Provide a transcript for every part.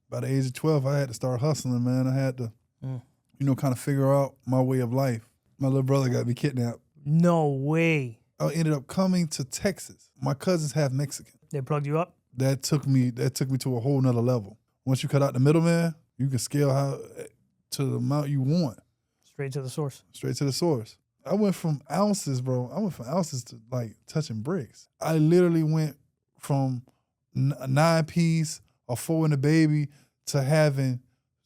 by the age of 12, I had to start hustling, man. I had to, kind of figure out my way of life. My little brother got me kidnapped. No way. I ended up coming to Texas. My cousin's half Mexican. They plugged you up? That took me to a whole nother level. Once you cut out the middleman, you can scale to the amount you want. Straight to the source. Straight to the source. I went from ounces, bro. I went from ounces to like touching bricks. I literally went from a 9-piece or 4 in the baby to having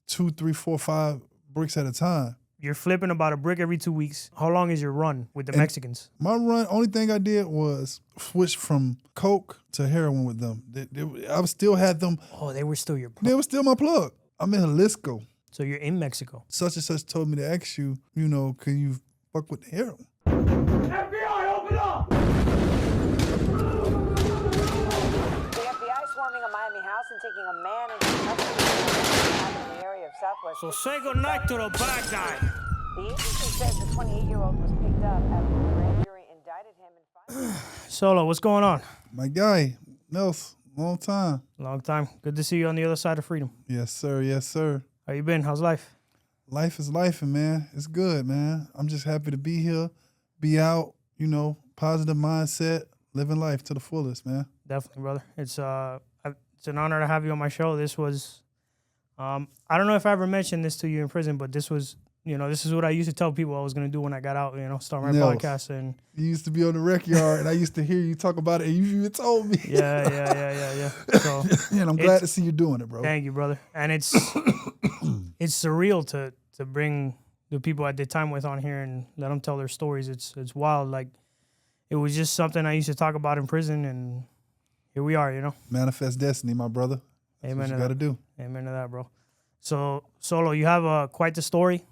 2, 3, 4, 5 bricks at a time. You're flipping about a brick every 2 weeks. How long is your run with the Mexicans? My run, only thing I did was switch from coke to heroin with them. I still had them. Oh, they were still your plug. They were still my plug. I'm in Jalisco. So you're in Mexico. Such and such told me to ask you, can you fuck with the heroin? FBI, open up! The FBI swarming a Miami house and taking a man into custody in the area of Southwest. So say goodnight to the bad guy. The agency says the 28-year-old was picked up after the grand jury indicted him in 5. Solo, what's going on? My guy, Nels, long time. Long time. Good to see you on the other side of freedom. Yes, sir. Yes, sir. How you been? How's life? Life is life, man. It's good, man. I'm just happy to be here, be out, positive mindset, living life to the fullest, man. Definitely, brother. It's an honor to have you on my show. This was, I don't know if I ever mentioned this to you in prison, but this was, this is what I used to tell people I was going to do when I got out, start my podcast. And you used to be on the rec yard, and I used to hear you talk about it, and you even told me. Yeah. So, and I'm glad to see you doing it, bro. Thank you, brother. And it's it's surreal to bring the people I did time with on here and let them tell their stories. It's wild. Like, it was just something I used to talk about in prison, and here we are, Manifest destiny, my brother. That's Amen what you to got to that. do. Amen to that, bro. So, Solo, you have quite the story,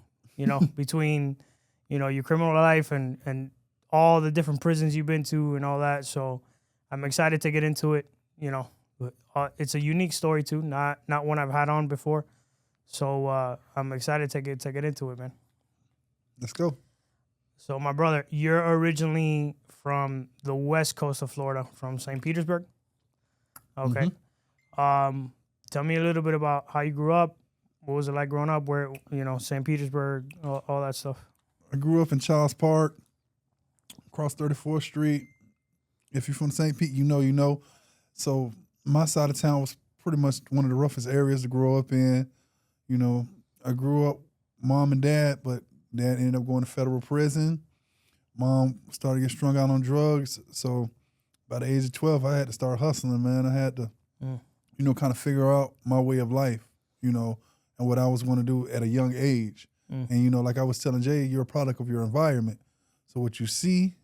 between, your criminal life and all the different prisons you've been to and all that. So I'm excited to get into it. It's a unique story too, not one I've had on before. So I'm excited to get into it, man. Let's go. So my brother, you're originally from the west coast of Florida, from St. Petersburg. Okay. Mm-hmm. Tell me a little bit about how you grew up. What was it like growing up? Where, St. Petersburg, all that stuff. I grew up in Charles Park, across 34th Street. If you're from St. Pete, you know. So my side of town was pretty much one of the roughest areas to grow up in. I grew up mom and dad, but dad ended up going to federal prison. Mom started to get strung out on drugs. So by the age of 12, I had to start hustling, man. I had to, kind of figure out my way of life, and what I was going to do at a young age. And, like I was telling Jay, you're a product of your environment. So what you see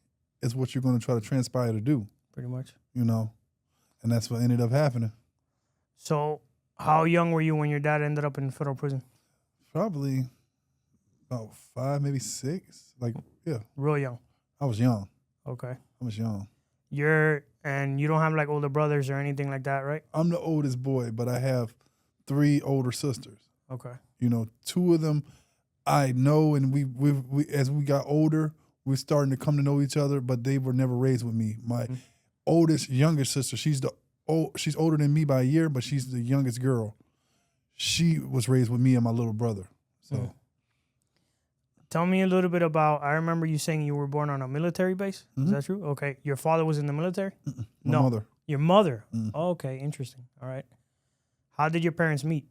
is what you're going to try to transpire to do. Pretty much. And that's what ended up happening. So how young were you when your dad ended up in federal prison? Probably about 5, maybe 6. Yeah. Real young. I was young. Okay. I was young. And you don't have like older brothers or anything like that, right? I'm the oldest boy, but I have 3 older sisters. Okay. 2 of them I know, and we as we got older, we're starting to come to know each other, but they were never raised with me. My oldest, youngest sister, she's older than me by a year, but she's the youngest girl. She was raised with me and my little brother. So, Tell me a little bit about, I remember you saying you were born on a military base. Is that true? Okay. Your father was in the military? my mother. Your mother? Oh, okay. Interesting. All right. How did your parents meet?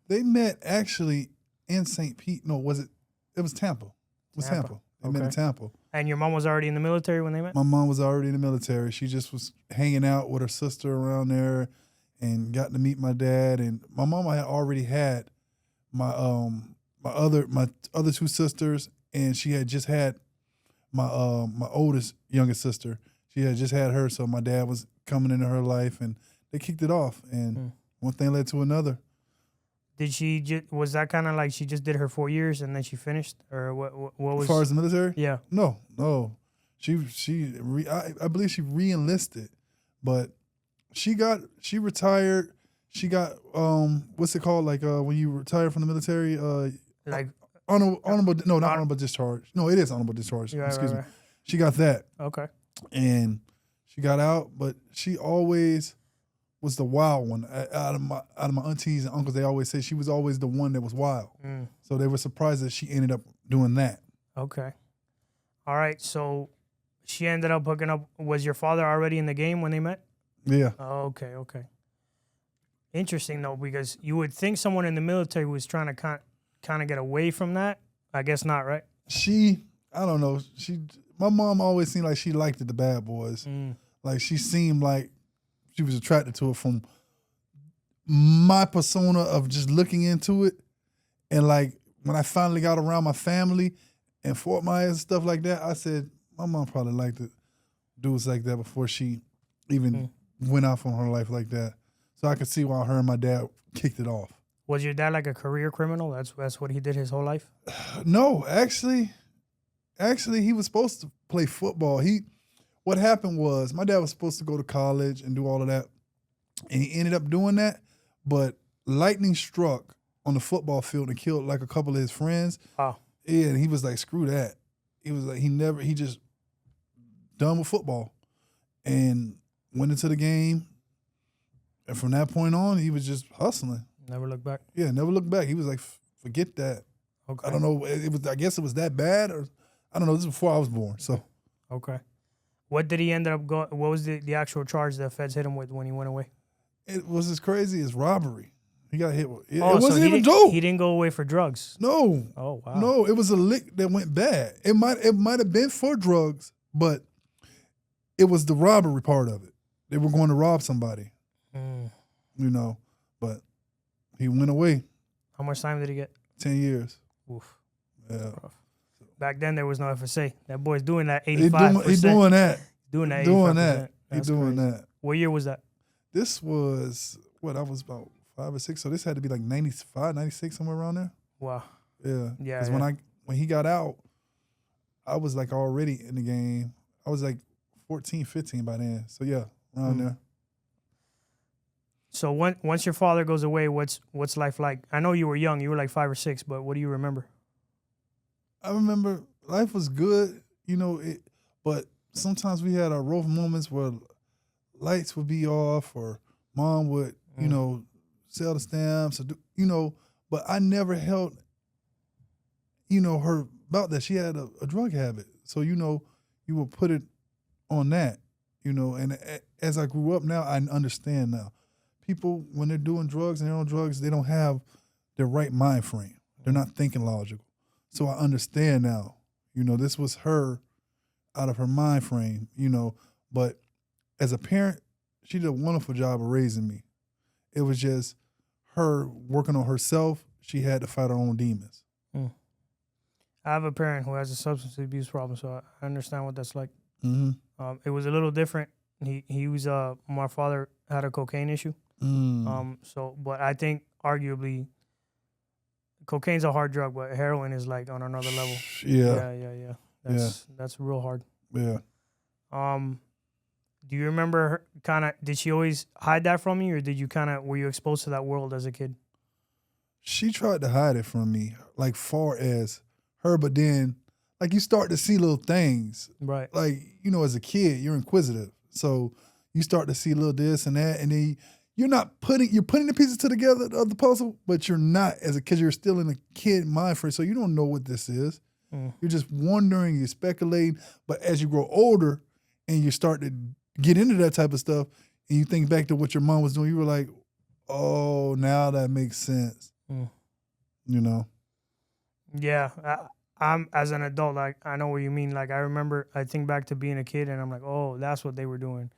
They met actually in St. Pete. No, it was Tampa. It was Tampa. They met in Tampa. And your mom was already in the military when they met? My mom was already in the military. She just was hanging out with her sister around there and got to meet my dad. And my mama had already had my other 2 sisters, and she had just had my oldest youngest sister. She had just had her, so my dad was coming into her life, and they kicked it off. And one thing led to another. Was that kind of like she just did her 4 years and then she finished, or what was? As far as the military? Yeah. No. I believe she re-enlisted, but she retired. She got what's it called? Like when you retire from the military, like honorable discharge. No, it is honorable discharge. Yeah, Excuse me. right. She got that. Okay. And she got out, but she always was the wild one. Out of my aunties and uncles, they always say she was always the one that was wild. So they were surprised that she ended up doing that. Okay. All right. So she ended up hooking up. Was your father already in the game when they met? Yeah. Oh, okay. Interesting though, because you would think someone in the military was trying to kind of get away from that. I guess not, right? I don't know. My mom always seemed like she liked the bad boys. Like she seemed like she was attracted to it from my persona of just looking into it. And like when I finally got around my family and Fort Myers and stuff like that, I said, my mom probably liked it, dudes like that before she even went off on her life like that. So I could see why her and my dad kicked it off. Was your dad like a career criminal? That's what he did his whole life? No, actually, he was supposed to play football. What happened was my dad was supposed to go to college and do all of that, and he ended up doing that. But lightning struck on the football field and killed like a couple of his friends. Oh, Yeah, and he was like, screw that. He was like, he just done with football and went into the game. And from that point on, he was just hustling. never looked back. Yeah, never looked back. He was like, forget that. Okay. I don't know. I guess it was that bad, or I don't know. This is before I was born. So Okay. What did he end up going? What was the actual charge the feds hit him with when he went away? it was as crazy as robbery. He got hit with it. Oh, It wasn't so even dope. he didn't go away for drugs. No. Oh wow. No, it was a lick that went bad. It might have been for drugs, but it was the robbery part of it. They were going to rob somebody, you know. But he went away. How much time did he get? 10 years. Oof. Yeah. Back then there was no FSA. That boy's doing that He 85%. doing that. Doing that 85%. Doing that. He That's doing crazy. that. What year was that? This was I was about 5 or 6, so this had to be like 95, 96, somewhere around there. Wow. Yeah. Yeah, Because when he got out, I was like already in the game. I was like 14, 15 by then. So yeah, around there. So once your father goes away, what's life like? I know you were young. You were like 5 or 6, but what do you remember? I remember life was good, you know, but sometimes we had our rough moments where lights would be off or mom would, you know, sell the stamps or you know, but I never held, you know, her about that. She had a drug habit. So, you know, you would put it on that, you know, and as I grew up now, I understand now. People, when they're doing drugs and they're on drugs, they don't have their right mind frame. They're not thinking logical. So I understand now, you know, this was her out of her mind frame, you know, but as a parent, she did a wonderful job of raising me. It was just her working on herself. She had to fight her own demons. I have a parent who has a substance abuse problem, so I understand what that's like. Mm-hmm. It was a little different. He was my father had a cocaine issue. But I think arguably cocaine's a hard drug, but heroin is like on another level. Yeah. That's real hard. Yeah. Do you remember her kind of, did she always hide that from you, or did you were you exposed to that world as a kid? She tried to hide it from me, like far as her, but then like you start to see little things. Right. Like, you know, as a kid, you're inquisitive. So you start to see a little this and that, and then you're putting the pieces together of the puzzle, but you're not as a kid, you're still in a kid mind frame. So you don't know what this is. You're just wondering, you're speculating. But as you grow older and you start to get into that type of stuff and you think back to what your mom was doing, you were like, oh, now that makes sense. You know? Yeah. I'm as an adult, like I know what you mean. Like I think back to being a kid and I'm like, oh, that's what they were doing.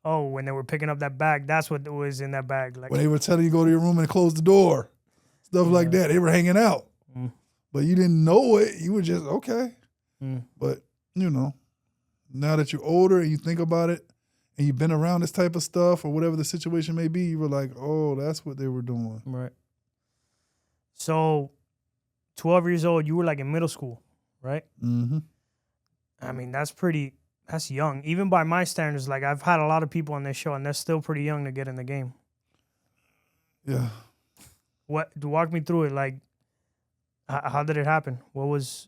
Oh, when they were picking up that bag, that's what was in that bag. Like when they were telling you go to your room and close the door, stuff like that. They were hanging out. But you didn't know it. You were just, okay. But, you know, now that you're older and you think about it and you've been around this type of stuff or whatever the situation may be, you were like, oh, that's what they were doing. Right. So 12 years old, you were like in middle school, right? Mm-hmm. I mean, that's young. Even by my standards, like I've had a lot of people on this show and they're still pretty young to get in the game. Yeah. Walk me through it. Like, how did it happen? It was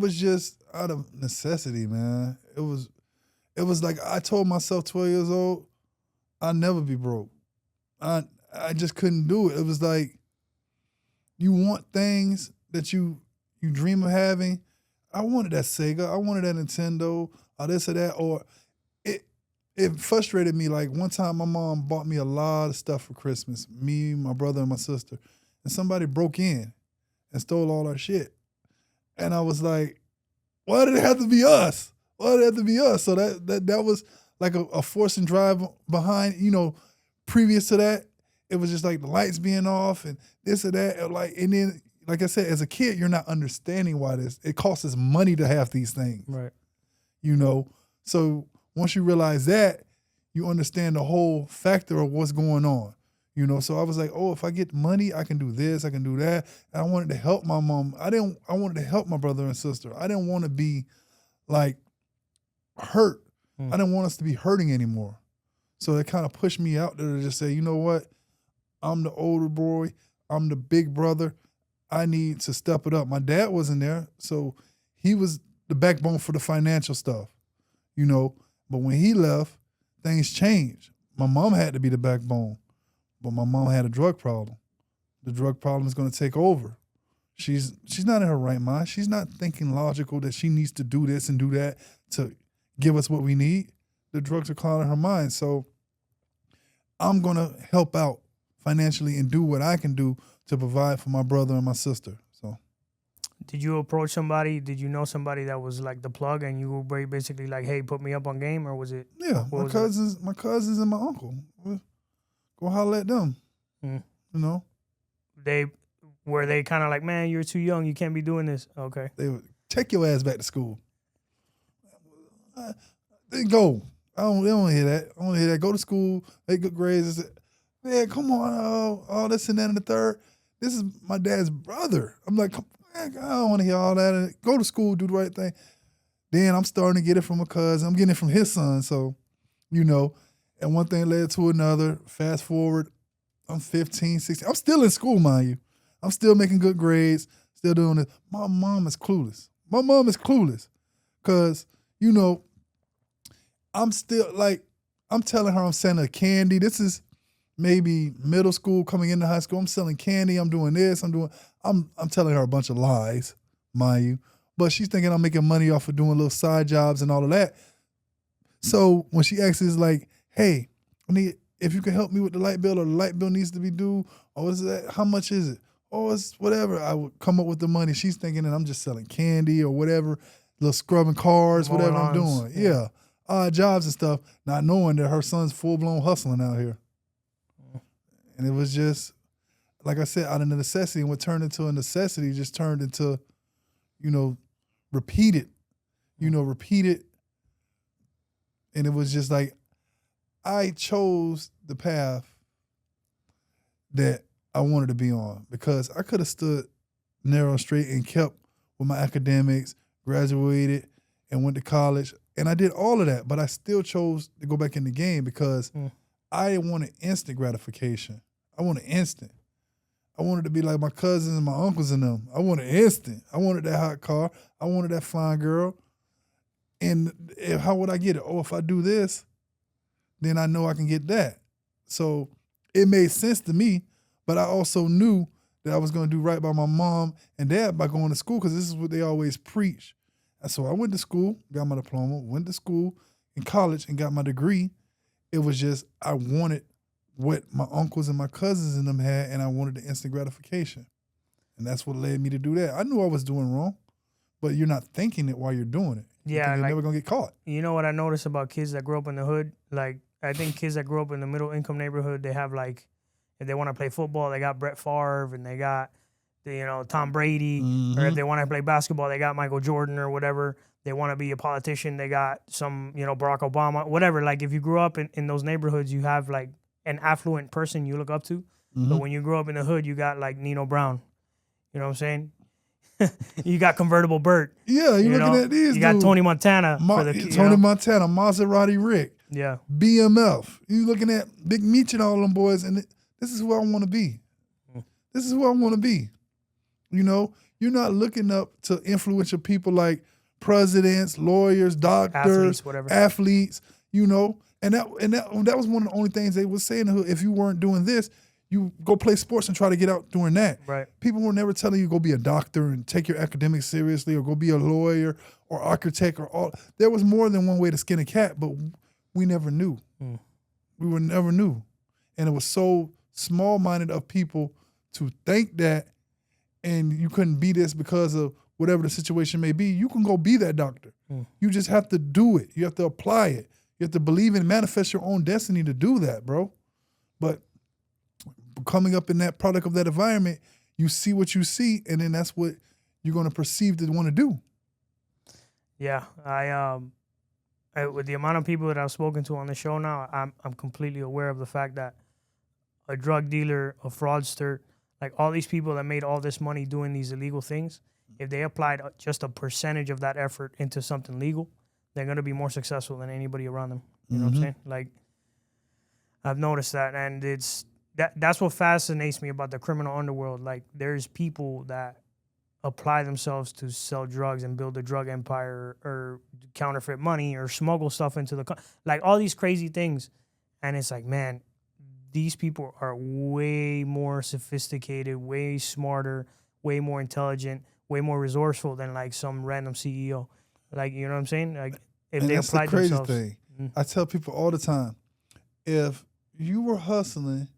just out of necessity, man. It was like I told myself 12 years old, I'll never be broke. I just couldn't do it. It was like you want things that you dream of having. I wanted that Sega. I wanted that Nintendo or this or that. Or it frustrated me. Like one time my mom bought me a lot of stuff for Christmas, me, my brother, and my sister. And somebody broke in and stole all our shit. And I was like, why did it have to be us? Why did it have to be us? So that was like a force and drive behind, previous to that, it was just like the lights being off and this or that. And then, like I said, as a kid, you're not understanding why it costs us money to have these things. Right. So once you realize that, you understand the whole factor of what's going on. So I was like, oh, if I get money, I can do this, I can do that. And I wanted to help my mom. I wanted to help my brother and sister. I didn't want to be like hurt. I didn't want us to be hurting anymore. So it kind of pushed me out there to just say, you know what? I'm the older boy. I'm the big brother. I need to step it up. My dad wasn't there, so he was the backbone for the financial stuff, But when he left, things changed. My mom had to be the backbone, but my mom had a drug problem. The drug problem is going to take over. She's not in her right mind. She's not thinking logical that she needs to do this and do that to give us what we need. The drugs are clouding her mind. So I'm going to help out financially and do what I can do to provide for my brother and my sister. So, did you approach somebody? Did you know somebody that was like the plug, and you were basically like, "Hey, put me up on game," or was it? Yeah, my cousins, and my uncle. Go holler at them. Were they kind of like, "Man, you're too young. You can't be doing this." Okay. They would take your ass back to school. They go. They don't hear that. I don't hear that. Go to school, make good grades. Man, come on, all this and that and the third. This is my dad's brother. I'm like, I don't want to hear all that. Go to school, do the right thing. Then I'm starting to get it from a cousin. I'm getting it from his son. So, and one thing led to another. Fast forward, I'm 15, 16. I'm still in school, mind you. I'm still making good grades, still doing this. My mom is clueless. Because, I'm still like, I'm telling her I'm selling candy. This is maybe middle school coming into high school. I'm selling candy. I'm doing this. I'm telling her a bunch of lies, mind you. But she's thinking I'm making money off of doing little side jobs and all of that. So when she asks is like, hey, if you can help me with the light bill, or the light bill needs to be due, or what is that? How much is it? Oh, it's whatever. I would come up with the money. She's thinking that I'm just selling candy or whatever, little scrubbing cars, whatever I'm doing. Yeah. Odd jobs and stuff, not knowing that her son's full-blown hustling out here. And it was just, like I said, out of necessity. And what turned into a necessity just turned into, repeated. And it was just like, I chose the path that I wanted to be on, because I could have stood narrow and straight and kept with my academics, graduated, and went to college. And I did all of that, but I still chose to go back in the game because I wanted instant gratification. I wanted instant. I wanted to be like my cousins and my uncles and them. I wanted instant. I wanted that hot car. I wanted that fine girl. And how would I get it? Oh, if I do this, then I know I can get that. So it made sense to me, but I also knew that I was going to do right by my mom and dad by going to school, because this is what they always preach. And so I went to school, got my diploma, went to school in college and got my degree. It was just, I wanted what my uncles and my cousins and them had, and I wanted the instant gratification. And that's what led me to do that. I knew I was doing wrong, but you're not thinking it while you're doing it. Yeah, you're never going to get caught. You know what I noticed about kids that grow up in the hood? Like, I think kids that grow up in the middle income neighborhood, they have like, if they want to play football, they got Brett Favre and they got, Tom Brady. Or if they want to play basketball, they got Michael Jordan or whatever. They want to be a politician, they got some, Barack Obama, whatever. Like, if you grew up in those neighborhoods, you have like an affluent person you look up to. But when you grow up in the hood, you got like Nino Brown. You know what I'm saying? You got Convertible Bert. Yeah, you're looking at these. You got Tony Montana. Tony Montana, Maserati Rick. Yeah. BMF. You looking at Big Meech and all them boys, and this is who I want to be. This is who I want to be. You're not looking up to influential people like presidents, lawyers, doctors, athletes, whatever. Athletes. And that was one of the only things they would say in the hood. If you weren't doing this, you go play sports and try to get out doing that. Right. People were never telling you go be a doctor and take your academics seriously or go be a lawyer or architect or all. There was more than one way to skin a cat, but we never knew. We were never knew. And it was so small-minded of people to think that, and you couldn't be this because of whatever the situation may be. You can go be that doctor. You just have to do it. You have to apply it. You have to believe and manifest your own destiny to do that, bro. But coming up in that product of that environment, you see what you see, and then that's what you're going to perceive to want to do. Yeah, I with the amount of people that I've spoken to on the show now, I'm completely aware of the fact that a drug dealer, a fraudster, like all these people that made all this money doing these illegal things, if they applied just a percentage of that effort into something legal, they're going to be more successful than anybody around them. You know what I'm saying? Like, I've noticed that, and that's what fascinates me about the criminal underworld. Like, there's people that apply themselves to sell drugs and build a drug empire or counterfeit money or smuggle stuff into like all these crazy things. And it's like, man, these people are way more sophisticated, way smarter, way more intelligent, way more resourceful than like some random CEO. Like, you know what I'm saying? Like, if they applied themselves. That's the crazy thing. I tell people all the time, if you were hustling,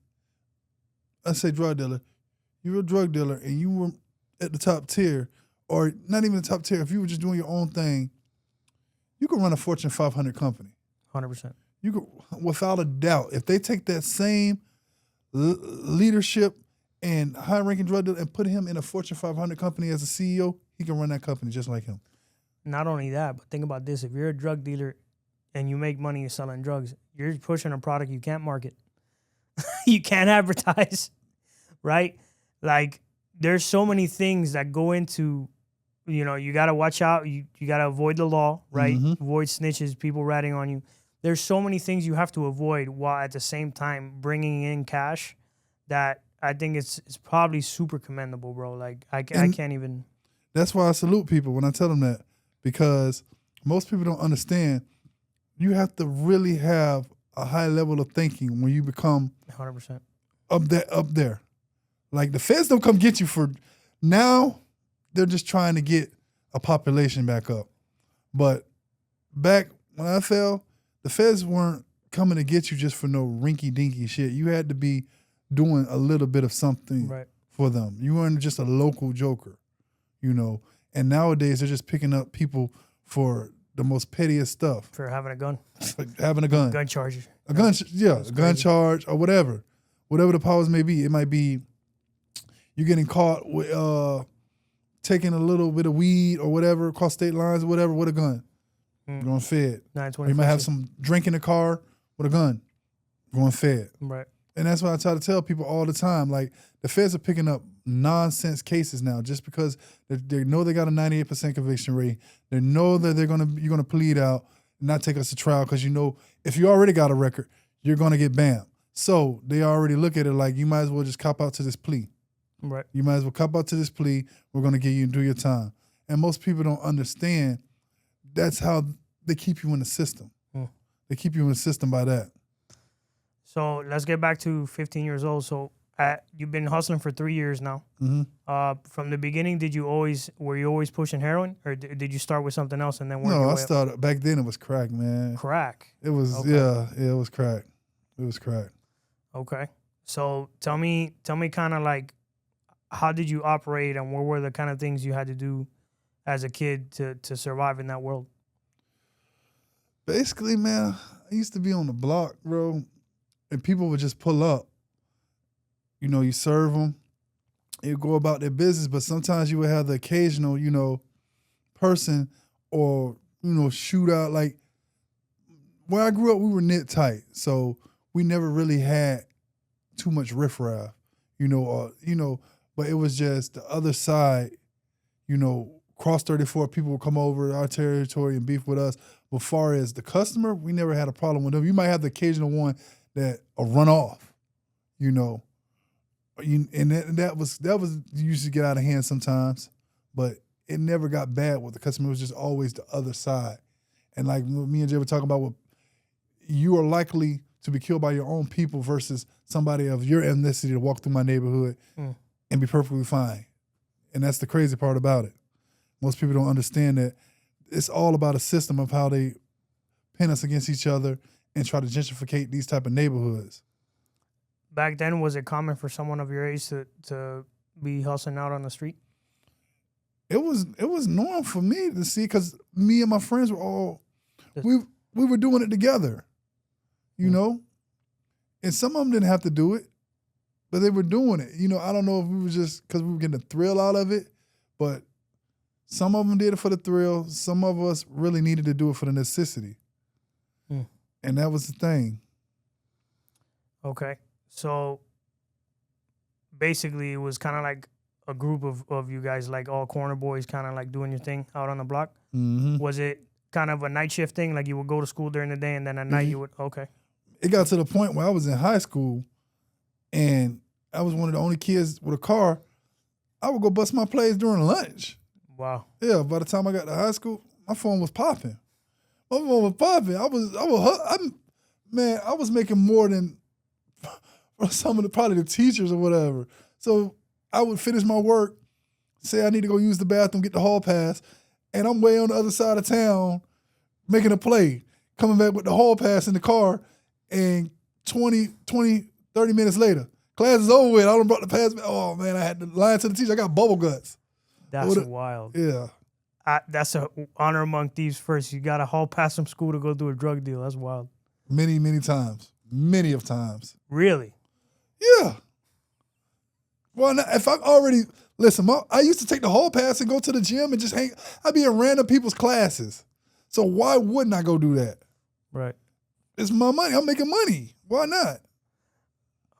let's say drug dealer, you were a drug dealer and you were at the top tier, or not even the top tier, if you were just doing your own thing, you could run a Fortune 500 company. 100%. You could, without a doubt, if they take that same leadership and high-ranking drug dealer and put him in a Fortune 500 company as a CEO, he can run that company just like him. Not only that, but think about this. If you're a drug dealer and you make money selling drugs, you're pushing a product you can't market. You can't advertise, right? Like, there's so many things that go into, you know, you got to watch out. You got to avoid the law, right? Avoid snitches, people ratting on you. There's so many things you have to avoid while at the same time bringing in cash that I think it's probably super commendable, bro. Like, I can't even. That's why I salute people when I tell them that, because most people don't understand. You have to really have a high level of thinking when you become 100% up there. Like, the feds don't come get you for now. They're just trying to get a population back up. But back when I fell, the feds weren't coming to get you just for no rinky-dinky shit. You had to be doing a little bit of something for them. You weren't just a local joker, you know. And nowadays, they're just picking up people for the most pettiest stuff. For having a gun. Like having a gun. Gun charge. A gun charge or whatever. Whatever the powers may be. It might be you getting caught with taking a little bit of weed or whatever, across state lines or whatever, with a gun. You're going fed. Or you might have some drink in the car with a gun. Going fed. Right. And that's what I try to tell people all the time. Like, the feds are picking up nonsense cases now just because they know they got a 98% conviction rate. They know that you're gonna plead out and not take us to trial because you know if you already got a record, you're gonna get banned. So they already look at it like you might as well just cop out to this plea. Right. You might as well cop out to this plea. We're gonna get you and do your time. And most people don't understand that's how they keep you in the system. They keep you in the system by that. So let's get back to 15 years old. So you've been hustling for 3 years now. From the beginning, were you always pushing heroin, or did you start with something else and then work your way No, I up? started back then. It was crack, man. Crack. It was it was crack. It was crack. Okay. So tell me kind of like, how did you operate and what were the kind of things you had to do as a kid to survive in that world? Basically, man, I used to be on the block, bro, and people would just pull up. You know, you serve them, you go about their business, but sometimes you would have the occasional, you know, person or, you know, shootout. Like, where I grew up, we were knit tight, so we never really had too much riffraff, you know, but it was just the other side, you know, Cross 34, people would come over our territory and beef with us. But as far as the customer, we never had a problem with them. You might have the occasional one that run off, you know. And that was used to get out of hand sometimes, but it never got bad with the customer. It was just always the other side. And like me and Jay were talking about, you are likely to be killed by your own people versus somebody of your ethnicity to walk through my neighborhood and be perfectly fine. And that's the crazy part about it. Most people don't understand that it's all about a system of how they pin us against each other and try to gentrificate these type of neighborhoods. Back then, was it common for someone of your age to be hustling out on the street? It was normal for me to see because me and my friends were all we were doing it together, you know. And some of them didn't have to do it, but they were doing it. You know, I don't know if we were just because we were getting a thrill out of it, but some of them did it for the thrill. Some of us really needed to do it for the necessity, and that was the thing. Okay, so basically, it was kind of like a group of you guys, like all corner boys, kind of like doing your thing out on the block. Mm-hmm. Was it kind of a night shift thing? Like you would go to school during the day and then at night you would, okay. It got to the point where I was in high school and I was one of the only kids with a car. I would go bust my plays during lunch. Wow. Yeah, by the time I got to high school, my phone was popping. My phone was popping. I was making more than some of the, probably the teachers or whatever. So I would finish my work, say I need to go use the bathroom, get the hall pass, and I'm way on the other side of town making a play, coming back with the hall pass in the car, and 30 minutes later, class is over with. I done brought the pass back. Oh, man, I had to lie to the teacher. I got bubble guts. That's wild. Yeah. That's a honor among thieves first. You got to haul past from school to go do a drug deal. That's wild. Many, many times. Many of times. Really? Yeah. Well, if I already, listen, I used to take the hall pass and go to the gym and just hang. I'd be in random people's classes. So why wouldn't I go do that? Right. It's my money. I'm making money. Why not?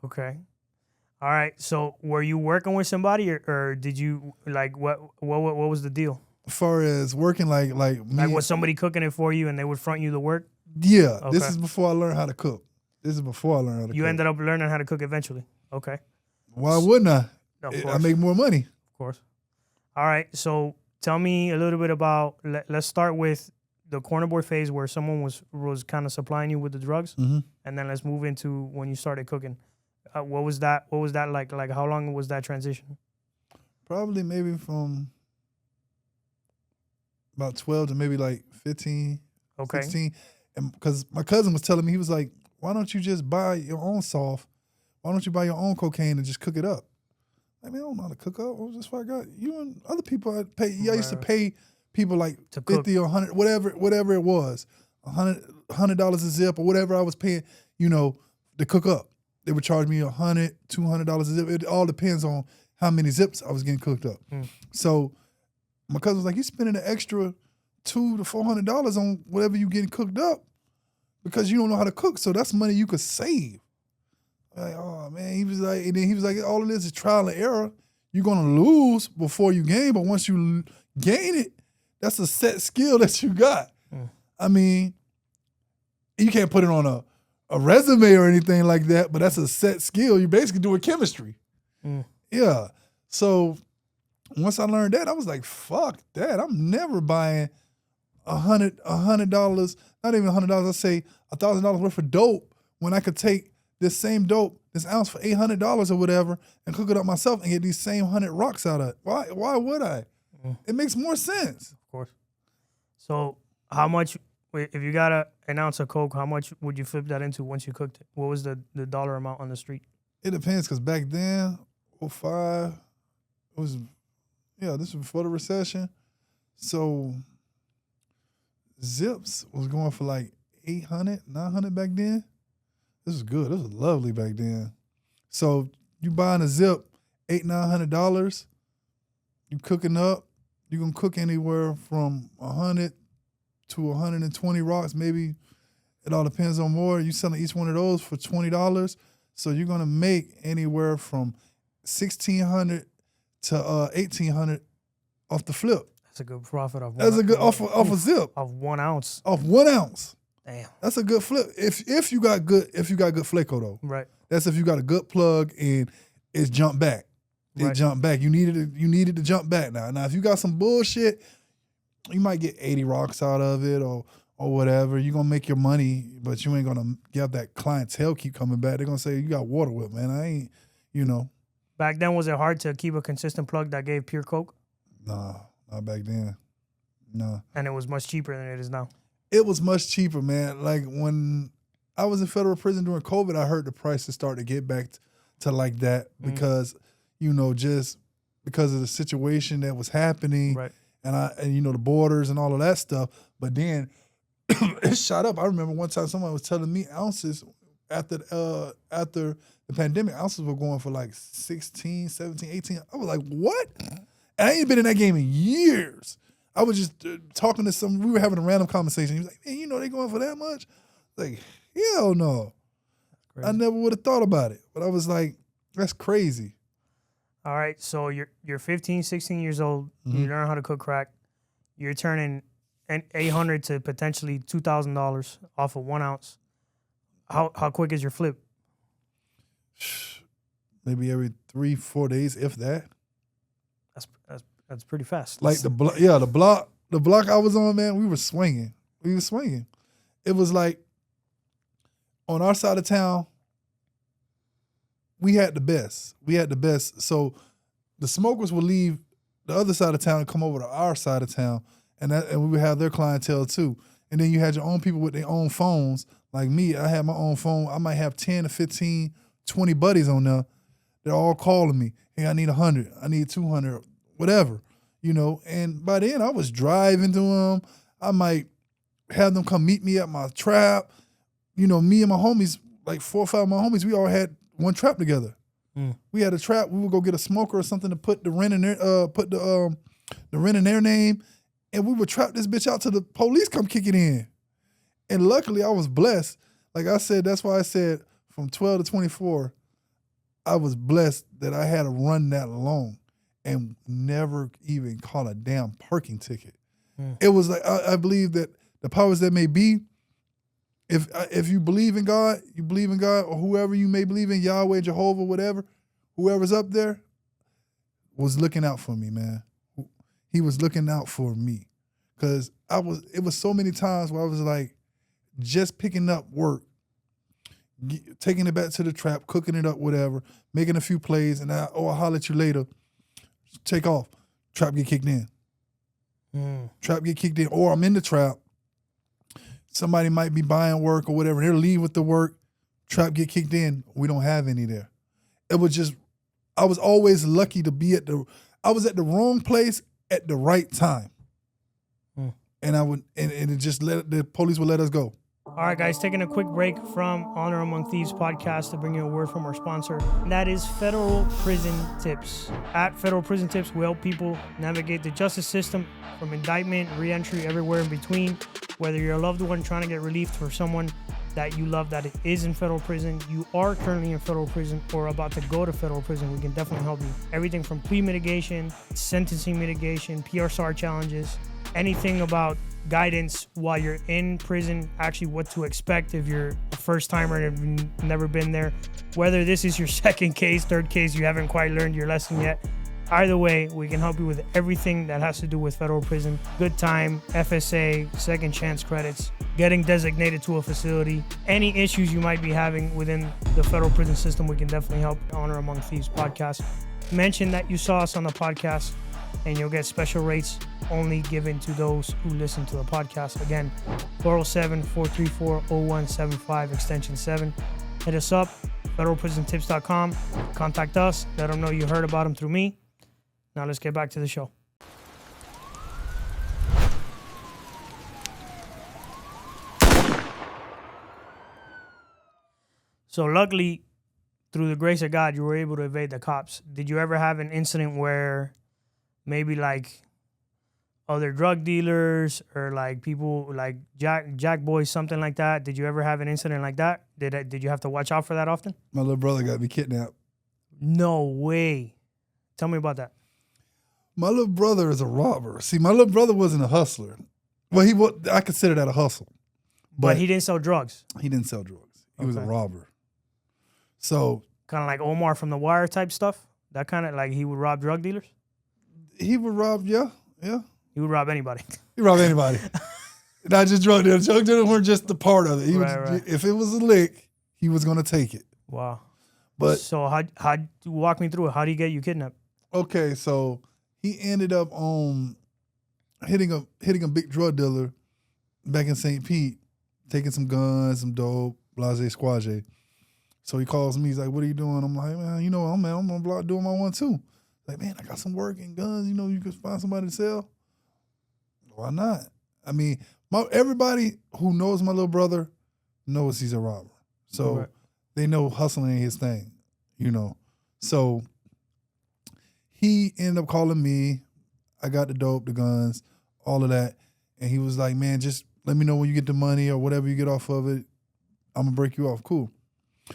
Okay. All right. So were you working with somebody or did you, like, what was the deal? As far as working, like me. Like, was somebody cooking it for you and they would front you the work? Yeah. Okay. This is before I learned how to cook. You ended up learning how to cook eventually. Okay. Why wouldn't I? No, of I course. make more money. Of course. All right. So tell me a little bit about, let's start with the corner boy phase where someone was kind of supplying you with the drugs. Mm-hmm. And then let's move into when you started cooking. What was that like? Like, how long was that transition? Probably maybe from about 12 to maybe like 15, Okay. 16. And because my cousin was telling me, he was like, why don't you just buy your own soft? Why don't you buy your own cocaine and just cook it up? I mean, I don't know how to cook up. What was this what I got? You and other people I pay. Yeah, I used to pay people like To 50 or 100, whatever it was, $100 a zip or whatever I was paying, to cook up. They would charge me $100, $200 a zip. It all depends on how many zips I was getting cooked up. So my cousin was like, you spending an extra $200 to $400 on whatever you getting cooked up because you don't know how to cook. So that's money you could save. Like, oh man, he was like, all of this is trial and error. You're gonna lose before you gain, but once you gain it, that's a set skill that you got. I mean, you can't put it on a resume or anything like that, but that's a set skill. You're basically doing chemistry. Yeah. So once I learned that, I was like, fuck that. I'm never buying $100, not even $100, I'd say $1,000 worth of dope when I could take this same dope, this ounce for $800 or whatever, and cook it up myself and get these same 100 rocks out of it. Why would I? It makes more sense. Of course. So how much, if you got an ounce of coke, how much would you flip that into once you cooked it? What was the dollar amount on the street? It depends, because back then, 2005, it was, this was before the recession. So zips was going for like 800, 900 back then. This was good. This was lovely back then. So you buying a zip, $800, $900, you cooking up, you can cook anywhere from 100 to 120 rocks. Maybe it all depends on more. You selling each one of those for $20. So you're gonna make anywhere from $1,600 to $1,800 off the flip. That's a good profit off. That's a good off a zip. Of 1 ounce. Off 1 ounce. Damn. That's a good flip. If you got good Flaco though. Right. That's if you got a good plug and it's jumped back. It jumped back. You needed to jump back now. Now if you got some bullshit, you might get 80 rocks out of it or or whatever. You're going to make your money, but you ain't going to have that clientele keep coming back. They're going to say, you got water whip, man. I ain't, you know. Back then, was it hard to keep a consistent plug that gave pure Coke? Nah, not back then. Nah. And it was much cheaper than it is now. It was much cheaper, man. Like when I was in federal prison during COVID, I heard the prices start to get back to like that because, you know, just because of the situation that was happening, Right. and you know the borders and all of that stuff. But then it shot up. I remember one time somebody was telling me ounces after the pandemic, ounces were going for like 16, 17, 18. I was like, what? And I ain't been in that game in years. I was just talking to we were having a random conversation. He was like, man, you know they going for that much? Like, hell no. I never would have thought about it. But I was like, that's crazy. All right, so you're 15, 16 years old. You learn how to cook crack. You're turning $800 to potentially $2,000 off of 1 ounce. How quick is your flip? Maybe every 3-4 days, if that. That's pretty fast. Like the block I was on, man, we were swinging. It was like on our side of town, we had the best. So the smokers would leave the other side of town and come over to our side of town, and we would have their clientele too. And then you had your own people with their own phones. Like me, I had my own phone. I might have 10 to 15, 20 buddies on there. They're all calling me. Hey, I need 100. I need 200. Whatever, you know. And by then, I was driving to them. I might have them come meet me at my trap. You know, me and my homies, like 4 or 5 of my homies, we all had one trap together. We had a trap. We would go get a smoker or something to put the rent in their, the rent in their name, and we would trap this bitch out till the police come kick it in. And luckily, I was blessed. Like I said, that's why I said from 12 to 24, I was blessed that I had to run that long and never even caught a damn parking ticket. It was like, I believe that the powers that may be, if you believe in God, or whoever you may believe in, Yahweh, Jehovah, whatever, whoever's up there was looking out for me, man. He was looking out for me. Because it was so many times where I was like, just picking up work, taking it back to the trap, cooking it up, whatever, making a few plays, and I'll holler at you later. Take off. Trap get kicked in. Trap get kicked in. Or I'm in the trap. Somebody might be buying work or whatever. They'll leave with the work. Trap get kicked in. We don't have any there. It was just, I was always lucky to be I was at the wrong place at the right time. And it just the police would let us go. All right, guys, taking a quick break from Honor Among Thieves podcast to bring you a word from our sponsor, and that is Federal Prison Tips. At Federal Prison Tips, we help people navigate the justice system from indictment, re-entry, everywhere in between. Whether you're a loved one trying to get relief for someone that you love that is in federal prison, you are currently in federal prison, or about to go to federal prison, we can definitely help you. Everything from plea mitigation, sentencing mitigation, PRSAR challenges, anything about guidance while you're in prison, actually what to expect if you're a first timer and have never been there. Whether this is your second case, third case, you haven't quite learned your lesson yet. Either way, we can help you with everything that has to do with federal prison. Good time, FSA, second chance credits, getting designated to a facility. Any issues you might be having within the federal prison system, we can definitely help. Honor Among Thieves podcast. Mention that you saw us on the podcast and you'll get special rates only given to those who listen to the podcast. Again, 407-434-0175, extension 7. Hit us up, federalprisontipscom. Contact us. Let them know you heard about them through me. Now let's get back to the show. So luckily, through the grace of God, you were able to evade the cops. Did you ever have an incident where maybe like other drug dealers or like people like jack boys, something like that? Did you ever have an incident like that? Did you have to watch out for that often? My little brother got me kidnapped. No way. Tell me about that. My little brother is a robber. See, my little brother wasn't a hustler. Well, I consider that a hustle. But he didn't sell drugs. He didn't sell drugs. He was a robber. So kind of like Omar from The Wire type stuff? That kind of like he would rob drug dealers? He would rob, yeah. He would rob anybody. He robbed anybody. Not just drug dealers. Drug dealers weren't just the part of it. Right. If it was a lick, he was gonna take it. Wow. But so how walk me through it? How do you get you kidnapped? okay, so he ended up hitting a big drug dealer back in St. Pete, taking some guns, some dope, blase squaje. So he calls me. He's like, "What are you doing?" I'm like, "Man, I'm on the block doing my one too." Like, man, I got some work and guns. You could find somebody to sell. Why not? I mean, everybody who knows my little brother knows he's a robber. So Right. they know hustling ain't his thing, So he ended up calling me. I got the dope, the guns, all of that. And he was like, man, just let me know when you get the money or whatever you get off of it. I'm going to break you off. Cool.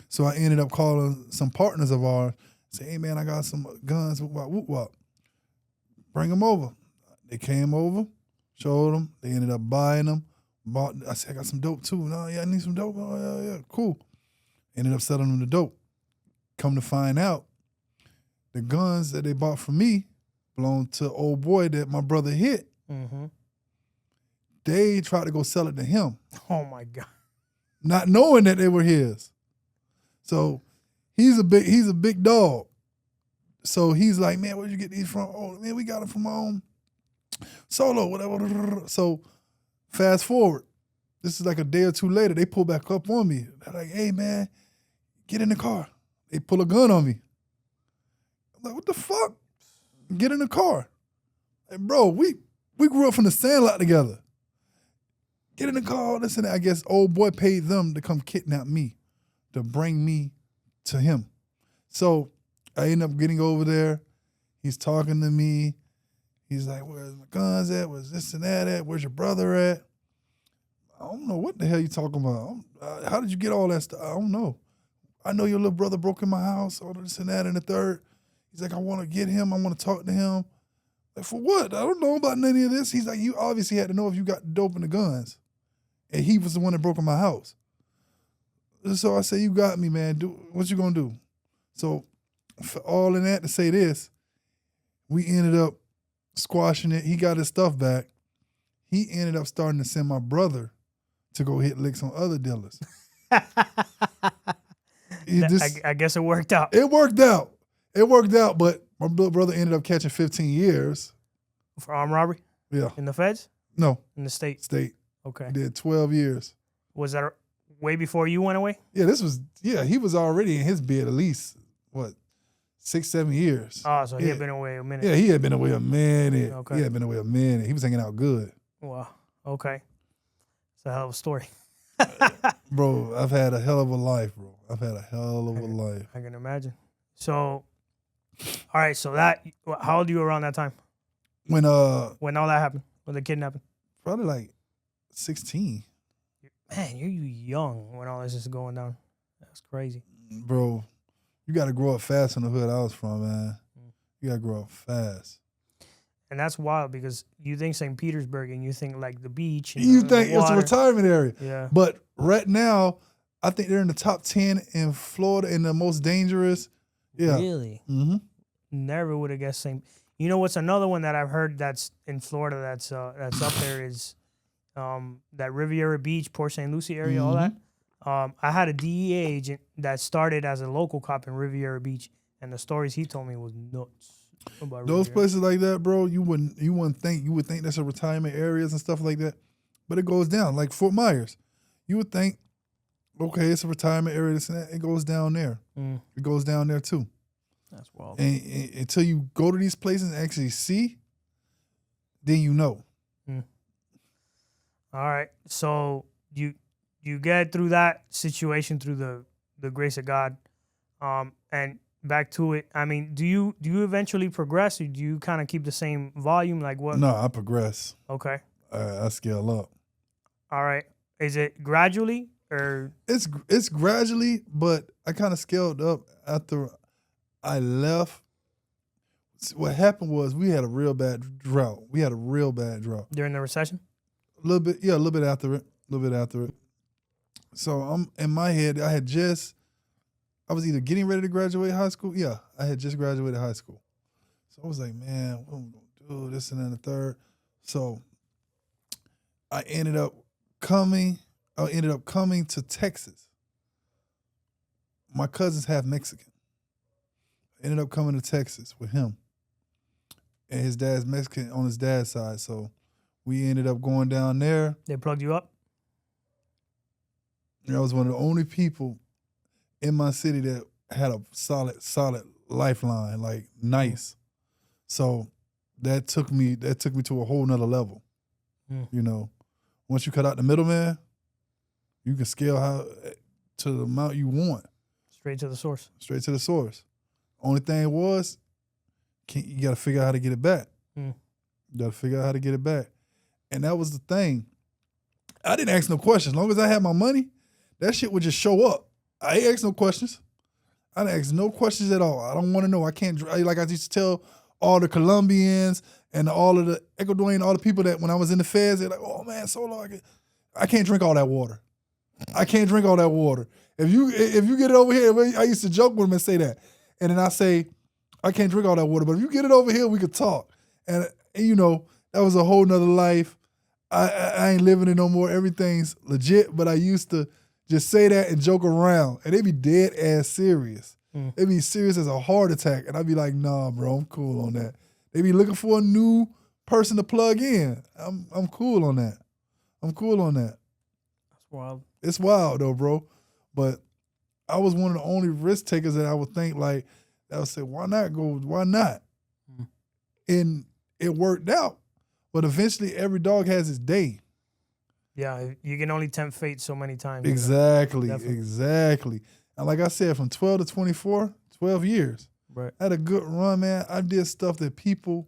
So I ended up calling some partners of ours. Say, hey, man, I got some guns. Whoop, whoop. Bring them over. They came over, showed them. They ended up buying them. I said, I got some dope too. No, yeah, I need some dope. Oh, yeah, cool. Ended up selling them the dope. Come to find out, the guns that they bought from me belonged to old boy that my brother hit. Mm-hmm. They tried to go sell it to him, Oh my God. not knowing that they were his. So he's a big dog. So he's like, man, where'd you get these from? Oh, man, we got them from Solo, whatever. So fast forward, this is like a day or two later, they pull back up on me. They're like, hey, man, get in the car. They pull a gun on me. I'm like, what the fuck? Get in the car. Hey, bro, we grew up from the Sandlot together. Get in the car, this and that. I guess old boy paid them to come kidnap me, to bring me to him. So I end up getting over there. He's talking to me. He's like, where's my guns at? Where's this and that at? Where's your brother at? I don't know what the hell you talking about. How did you get all that stuff? I don't know. I know your little brother broke in my house, all this and that and the third. He's like, I want to get him. I want to talk to him. Like, for what? I don't know about any of this. He's like, you obviously had to know if you got the dope and the guns. And he was the one that broke in my house. So I say, you got me, man. What you gonna do? So for all in that to say this, we ended up squashing it. He got his stuff back. He ended up starting to send my brother to go hit licks on other dealers. I guess it worked out. It worked out. But my little brother ended up catching 15 years. For armed robbery? Yeah. In the feds? No. In the state? State. Okay. Did 12 years. Was that way before you went away? Yeah, he was already in his bed at least, 6-7 years. Oh, so he had been away a minute. Yeah, he had been away a minute. Okay. He had been away a minute. He was hanging out good. Wow. Okay. It's a hell of a story. Bro, I've had a hell of a life, bro. I've had a hell of a life. I can imagine. So, all right. So how old were you around that time? When all that happened? When the kidnapping? probably like 16. Man, you're young when all this is going down. That's crazy. Bro, you got to grow up fast in the hood I was from, man. You got to grow up fast. And that's wild because you think St. Petersburg and you think like the beach. And You the think it's a water. retirement area. Yeah. But right now, I think they're in the top 10 in Florida in the most dangerous. Yeah. Really? Mm-hmm. Never would have guessed St. You know what's another one that I've heard that's in Florida that's up there is that Riviera Beach, Port St. Lucie area, all that. I had a DEA agent that started as a local cop in Riviera Beach, and the stories he told me was nuts. About Those Riviera. places like that, bro, you would think that's a retirement areas and stuff like that. But it goes down. Like Fort Myers. You would think, okay, it's a retirement area, this and that. It goes down there. It goes down there too. That's wild. And until you go to these places and actually see, then you know. All right. So you get through that situation through the grace of God. And back to it. I mean, do you eventually progress or do you kind of keep the same volume? Like what? No, I progress. Okay. I scale up. All right. Is it gradually or? It's gradually, but I kind of scaled up after I left. What happened was we had a real bad drought. During the recession? A little bit after it. So I'm in my head, I was either getting ready to graduate high school. Yeah, I had just graduated high school. So I was like, man, what am I gonna do? This and then the third. So I ended up coming to Texas. My cousin's half Mexican. I ended up coming to Texas with him. And his dad's Mexican on his dad's side. So we ended up going down there. They plugged you up? And I was one of the only people in my city that had a solid lifeline, like nice. So that took me to a whole nother level. You know, once you cut out the middleman, you can scale to the amount you want. Straight to the source. Straight to the source. Only thing was, you got to figure out how to get it back. You got to figure out how to get it back. And that was the thing. I didn't ask no questions. As long as I had my money, that shit would just show up. I ain't ask no questions. I didn't ask no questions at all. I don't want to know. I can't, like I used to tell all the Colombians and all of the Ecuadorian, all the people that when I was in the feds, they're like, oh man, Solo, I can't drink all that water. I can't drink all that water. If you get it over here, I used to joke with them and say that. And then I say, I can't drink all that water, but if you get it over here, we could talk. And you know, that was a whole nother life. I ain't living it no more. Everything's legit, but I used to just say that and joke around. And they be dead ass serious. They be serious as a heart attack. And I'd be like, nah, bro, I'm cool on that. They be looking for a new person to plug in. I'm cool on that. I'm cool on that. That's wild. It's wild though, bro. But I was one of the only risk takers that I would think like, I would say, why not go? Why not? And it worked out. But eventually every dog has its day. Yeah, you can only tempt fate so many times. Exactly, you know? exactly. And like I said, from 12 to 24, 12 years. Right. I had a good run, man. I did stuff that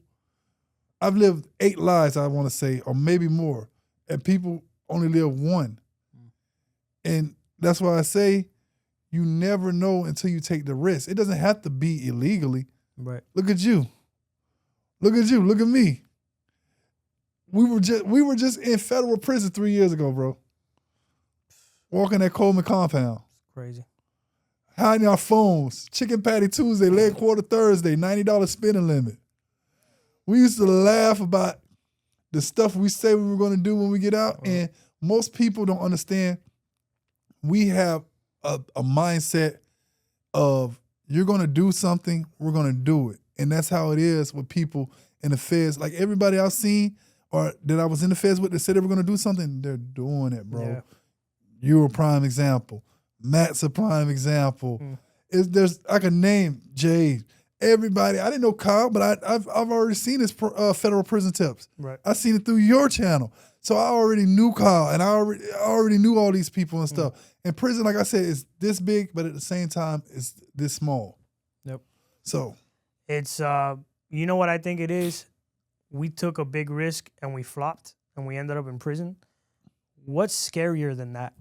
I've lived 8 lives, I want to say, or maybe more. And people only live one. And that's why I say you never know until you take the risk. It doesn't have to be illegally. Right. Look at you. Look at you. Look at me. We were just in federal prison 3 years ago, bro. Walking that Coleman compound. Crazy. Hiding our phones. Chicken patty Tuesday, leg quarter Thursday, $90 spending limit. We used to laugh about the stuff we say we were going to do when we get out. And most people don't understand. We have a mindset of you're going to do something, we're going to do it. And that's how it is with people in the feds. Like everybody I've seen or that I was in the feds with that said they were going to do something, they're doing it, bro. Yeah. You're a prime example. Matt's a prime example. I can name Jay, everybody. I didn't know Kyle, but I've already seen his federal prison tips. Right. I seen it through your channel. So I already knew Kyle, and I already knew all these people and stuff. And prison, like I said, is this big, but at the same time, it's this small. Yep. So it's you know what I think it is? We took a big risk and we flopped and we ended up in prison. What's scarier than that?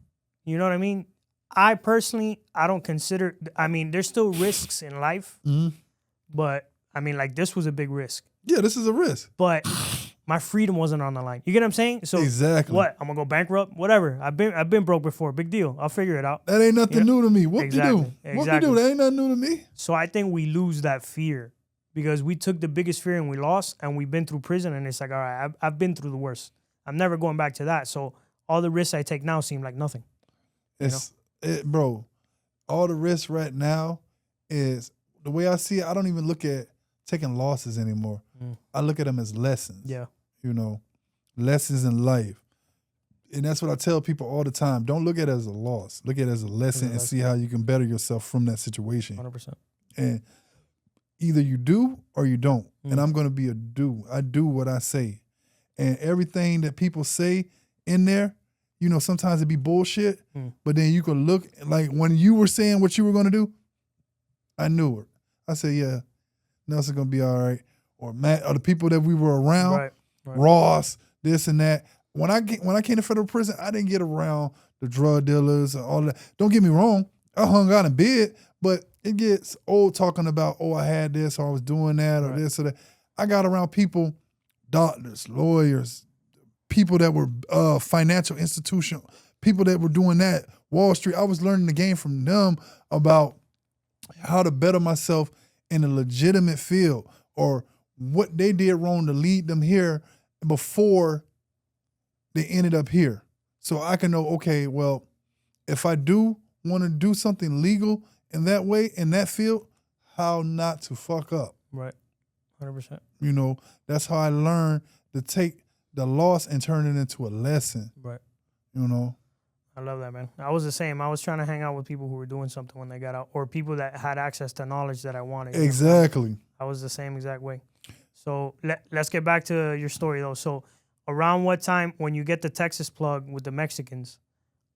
You know what I mean? I personally, I don't consider, I mean, there's still risks in life, but I mean, like this was a big risk. Yeah, this is a risk. But my freedom wasn't on the line. You get what I'm saying? So exactly. What? I'm gonna go bankrupt? Whatever. I've been broke before. Big deal. I'll figure it out. That ain't nothing new to me. What exactly. you do? What you do? That ain't nothing new to me. So I think we lose that fear because we took the biggest fear and we lost, and we've been through prison, and it's like, all right, I've been through the worst. I'm never going back to that. So all the risks I take now seem like nothing. Bro, all the risks right now is the way I see it. I don't even look at taking losses anymore. I look at them as lessons. Yeah. You know, lessons in life. And that's what I tell people all the time. Don't look at it as a loss. Look at it as a lesson and see how you can better yourself from that situation. 100%. And either you do or you don't. And I'm going to be a do. I do what I say. And everything that people say in there, you know, sometimes it be bullshit, but then you can look, like when you were saying what you were going to do, I knew it. I said, yeah, Nelson's going to be all right. Or Matt, or the people that we were around, right. Ross, this and that. When I came to federal prison, I didn't get around the drug dealers and all that. Don't get me wrong, I hung out in bed, but it gets old talking about, oh, I had this, or I was doing that, or this or that. I got around people, doctors, lawyers, people that were financial institution, people that were doing that, Wall Street. I was learning the game from them about how to better myself in a legitimate field or what they did wrong to lead them here before they ended up here. So I can know, okay, well, if I do want to do something legal in that way, in that field, how not to fuck up. Right. 100%. You know, that's how I learned to take the loss and turn it into a lesson. Right. You know? I love that, man. I was the same. I was trying to hang out with people who were doing something when they got out, or people that had access to knowledge that I wanted. Exactly. I was the same exact way. So let's get back to your story, though. So around what time, when you get the Texas plug with the Mexicans,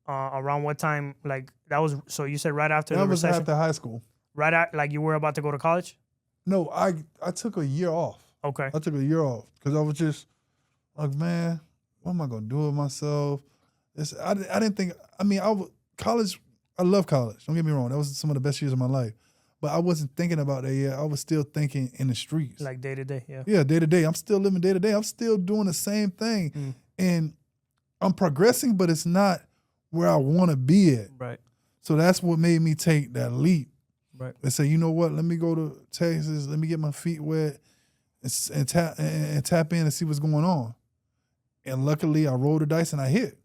around what time, like, that was, so you said right after the recession? After high school. Right at, like, you were about to go to college? No, I took a year off. Okay. I took a year off because I was just like, man, what am I going to do with myself? I didn't think, college, I love college. Don't get me wrong. That was some of the best years of my life. But I wasn't thinking about that yet. I was still thinking in the streets. Like day to day, yeah. Yeah, day to day. I'm still living day to day. I'm still doing the same thing. And I'm progressing, but it's not where I want to be at. Right. So that's what made me take that leap. Right. And say, you know what? Let me go to Texas. Let me get my feet wet and tap in and see what's going on. And luckily, I rolled the dice and I hit.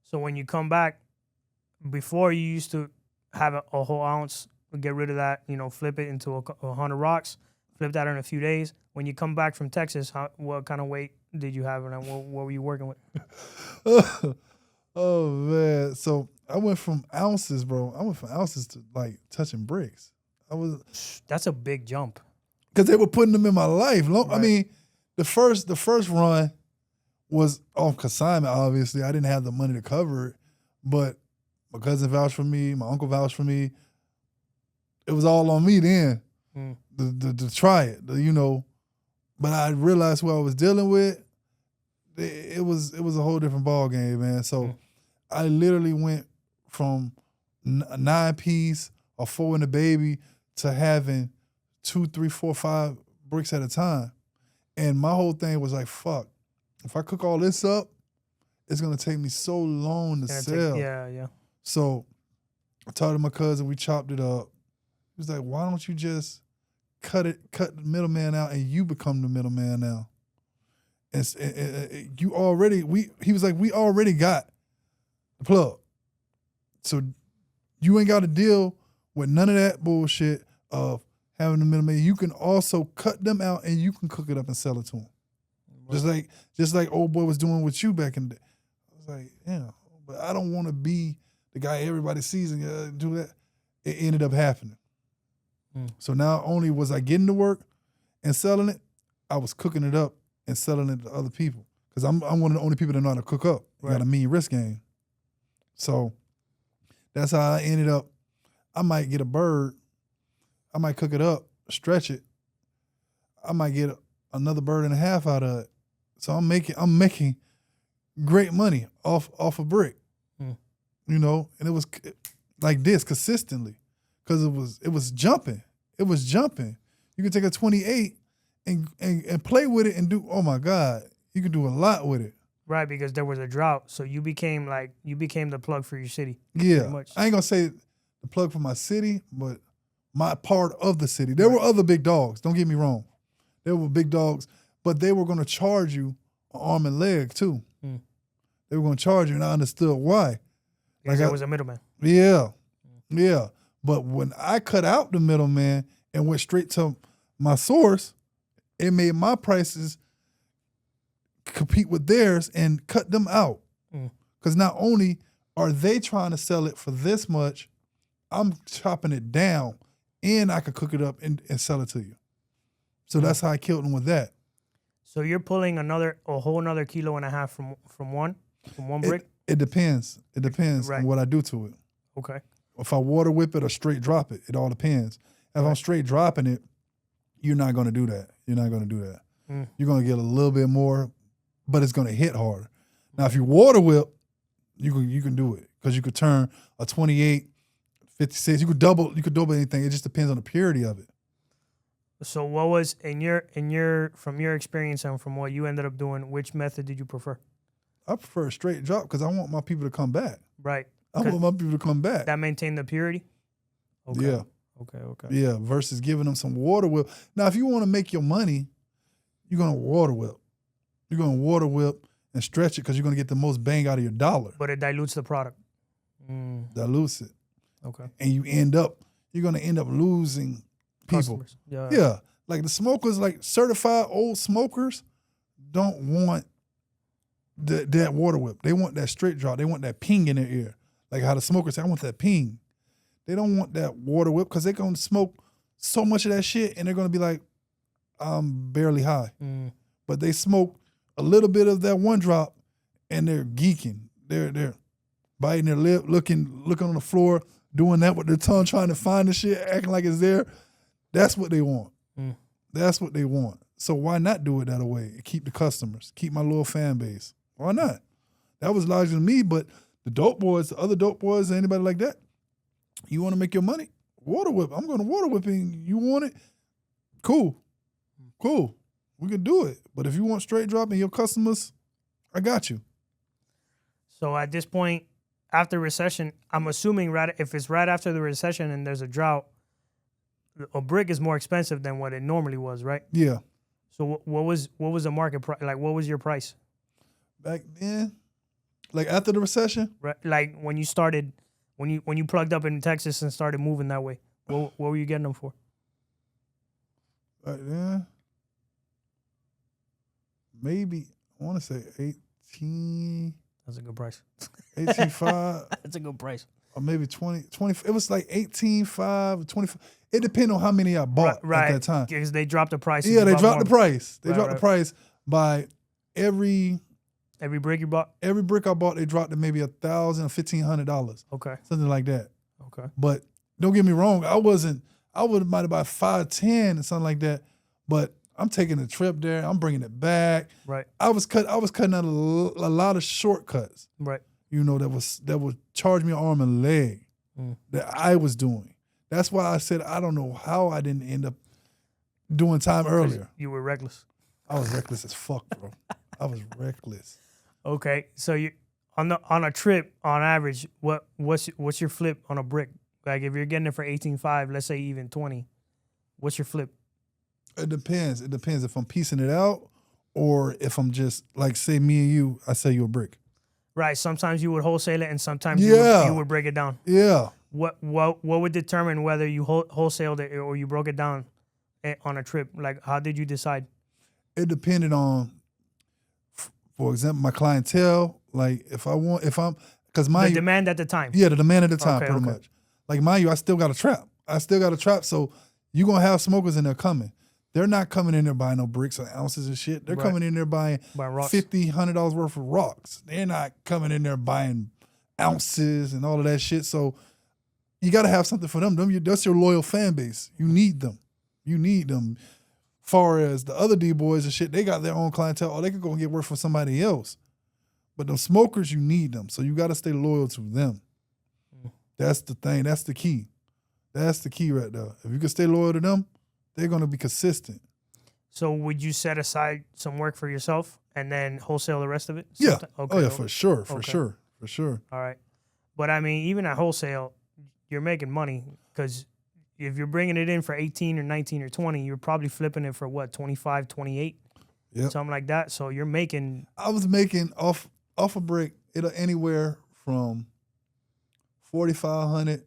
So when you come back, before you used to have a whole ounce, get rid of that, flip it into 100 rocks, flip that in a few days. When you come back from Texas, what kind of weight did you have, and what were you working with? Oh, man. So I went from ounces, bro. I went from ounces to, like, touching bricks. That's a big jump. Because they were putting them in my life. Right. I mean, the first run was off consignment, obviously. I didn't have the money to cover it. But my cousin vouched for me. My uncle vouched for me. It was all on me then to try it, But I realized who I was dealing with. It was a whole different ball game, man. So I literally went from a 9-piece or 4 in the baby to having 2, 3, 4, 5 bricks at a time. And my whole thing was like, fuck, if I cook all this up, it's going to take me so long to sell. Yeah. So I talked to my cousin, we chopped it up. He was like, why don't you just cut the middleman out and you become the middleman now? And he was like, we already got the plug. So you ain't got to deal with none of that bullshit of having the middleman. You can also cut them out and you can cook it up and sell it to them. Right. Just like old boy was doing with you back in the day. I was like, yeah, but I don't want to be the guy everybody sees and do that. It ended up happening. So not only was I getting to work and selling it, I was cooking it up and selling it to other people. Because I'm one of the only people that know how to cook up. Right. Got a mean risk game. So that's how I ended up. I might get a bird. I might cook it up, stretch it. I might get another bird and a half out of it. So I'm making great money off a brick. And it was like this consistently. Because it was jumping. It was jumping. You could take a 28 and play with it and do, oh my God, you could do a lot with it. Right, because there was a drought. So you became the plug for your city. Yeah. I ain't gonna say the plug for my city, but my part of the city. There were other big dogs, don't get me wrong. There were big dogs, but they were gonna charge you an arm and leg too. They were gonna charge you, and I understood why. Because there was a middleman. Yeah. Yeah. But when I cut out the middleman and went straight to my source, it made my prices compete with theirs and cut them out. Because not only are they trying to sell it for this much, I'm chopping it down and I could cook it up and sell it to you. So that's how I killed them with that. So you're pulling a whole another 1.5 kilos from one brick? It depends. It depends on what I do to it. Okay. If I water whip it or straight drop it, it all depends. If I'm straight dropping it, you're not going to do that. You're not going to do that. You're going to get a little bit more, but it's going to hit harder. Now, if you water whip, you can do it because you could turn a 28, 56. You could double anything. It just depends on the purity of it. So what was from your experience and from what you ended up doing, which method did you prefer? I prefer a straight drop because I want my people to come back. Right. I want my people to come back. That maintain the purity? Okay. Yeah. Okay. Yeah, versus giving them some water whip. Now, if you want to make your money, you're going to water whip. You're going to water whip and stretch it because you're going to get the most bang out of your dollar. But it dilutes the product. Dilutes it. Okay. And you're going to end up losing people. Customers. Yeah. Yeah. Like the smokers, like certified old smokers don't want that water whip. They want that straight draw. They want that ping in their ear. Like how the smokers say, I want that ping. They don't want that water whip because they're going to smoke so much of that shit and they're going to be like, I'm barely high. But they smoke a little bit of that one drop and they're geeking. They're biting their lip, looking on the floor, doing that with their tongue, trying to find the shit, acting like it's there. That's what they want. That's what they want. So why not do it that way? Keep the customers, keep my loyal fan base. Why not? That was larger than me, but the dope boys, the other dope boys, anybody like that, you want to make your money? Water whip. I'm going to water whipping. You want it? Cool. We can do it. But if you want straight drop and your customers, I got you. So at this point, after recession, I'm assuming if it's right after the recession and there's a drought, a brick is more expensive than what it normally was, right? Yeah. So what was the market price? Like, what was your price? Back then, like after the recession? Right, like when you started, when you plugged up in Texas and started moving that way, what were you getting them for? Back then, maybe, I want to say 18. That's a good price. 18.5. That's a good price. Or maybe 20. It was like 18.5, 25. It depended on how many I bought at that time. Because they dropped the price. Yeah, they dropped the price. They dropped right. the price by every brick you bought? Every brick I bought, they dropped to maybe $1,000 or $1,500. Okay. Something like that. Okay. But don't get me wrong, I might have bought 5, 10 or something like that. But I'm taking a trip there. I'm bringing it back. Right. I was cutting out a lot of shortcuts. Right. You know, that would charge me an arm and a leg that I was doing. That's why I said I don't know how I didn't end up doing time earlier. You were reckless. I was reckless as fuck, bro. I was reckless. Okay, so you on a trip on average, what's your flip on a brick? Like if you're getting it for 18.5, let's say even 20, what's your flip? It depends. It depends if I'm piecing it out or if I'm just like say me and you, I sell you a brick. Right. Sometimes you would wholesale it, and sometimes you would break it down. Yeah. What would determine whether you wholesaled it or you broke it down on a trip? Like, how did you decide? It depended on, for example, my clientele. Like, because my the demand at the time. Yeah, the demand at the time, pretty much. Like, mind you, I still got a trap. So you're gonna have smokers in there coming. They're not coming in there buying no bricks or ounces and shit. They're coming in there buying $50, $100 worth of rocks. They're not coming in there buying ounces and all of that shit. So you got to have something for them. That's your loyal fan base. You need them. Far as the other D-boys and shit, they got their own clientele. Or they could go and get work from somebody else. But them smokers, you need them. So you got to stay loyal to them. That's the thing. That's the key. That's the key right there. If you can stay loyal to them, they're going to be consistent. So would you set aside some work for yourself and then wholesale the rest of it? Yeah. Okay. Oh, yeah, for sure. For sure. All right. But, I mean, even at wholesale, you're making money because if you're bringing it in for 18 or 19 or 20, you're probably flipping it for, what, 25, 28? Yeah. Something like that. So you're making... I was making off a brick, anywhere from 4,500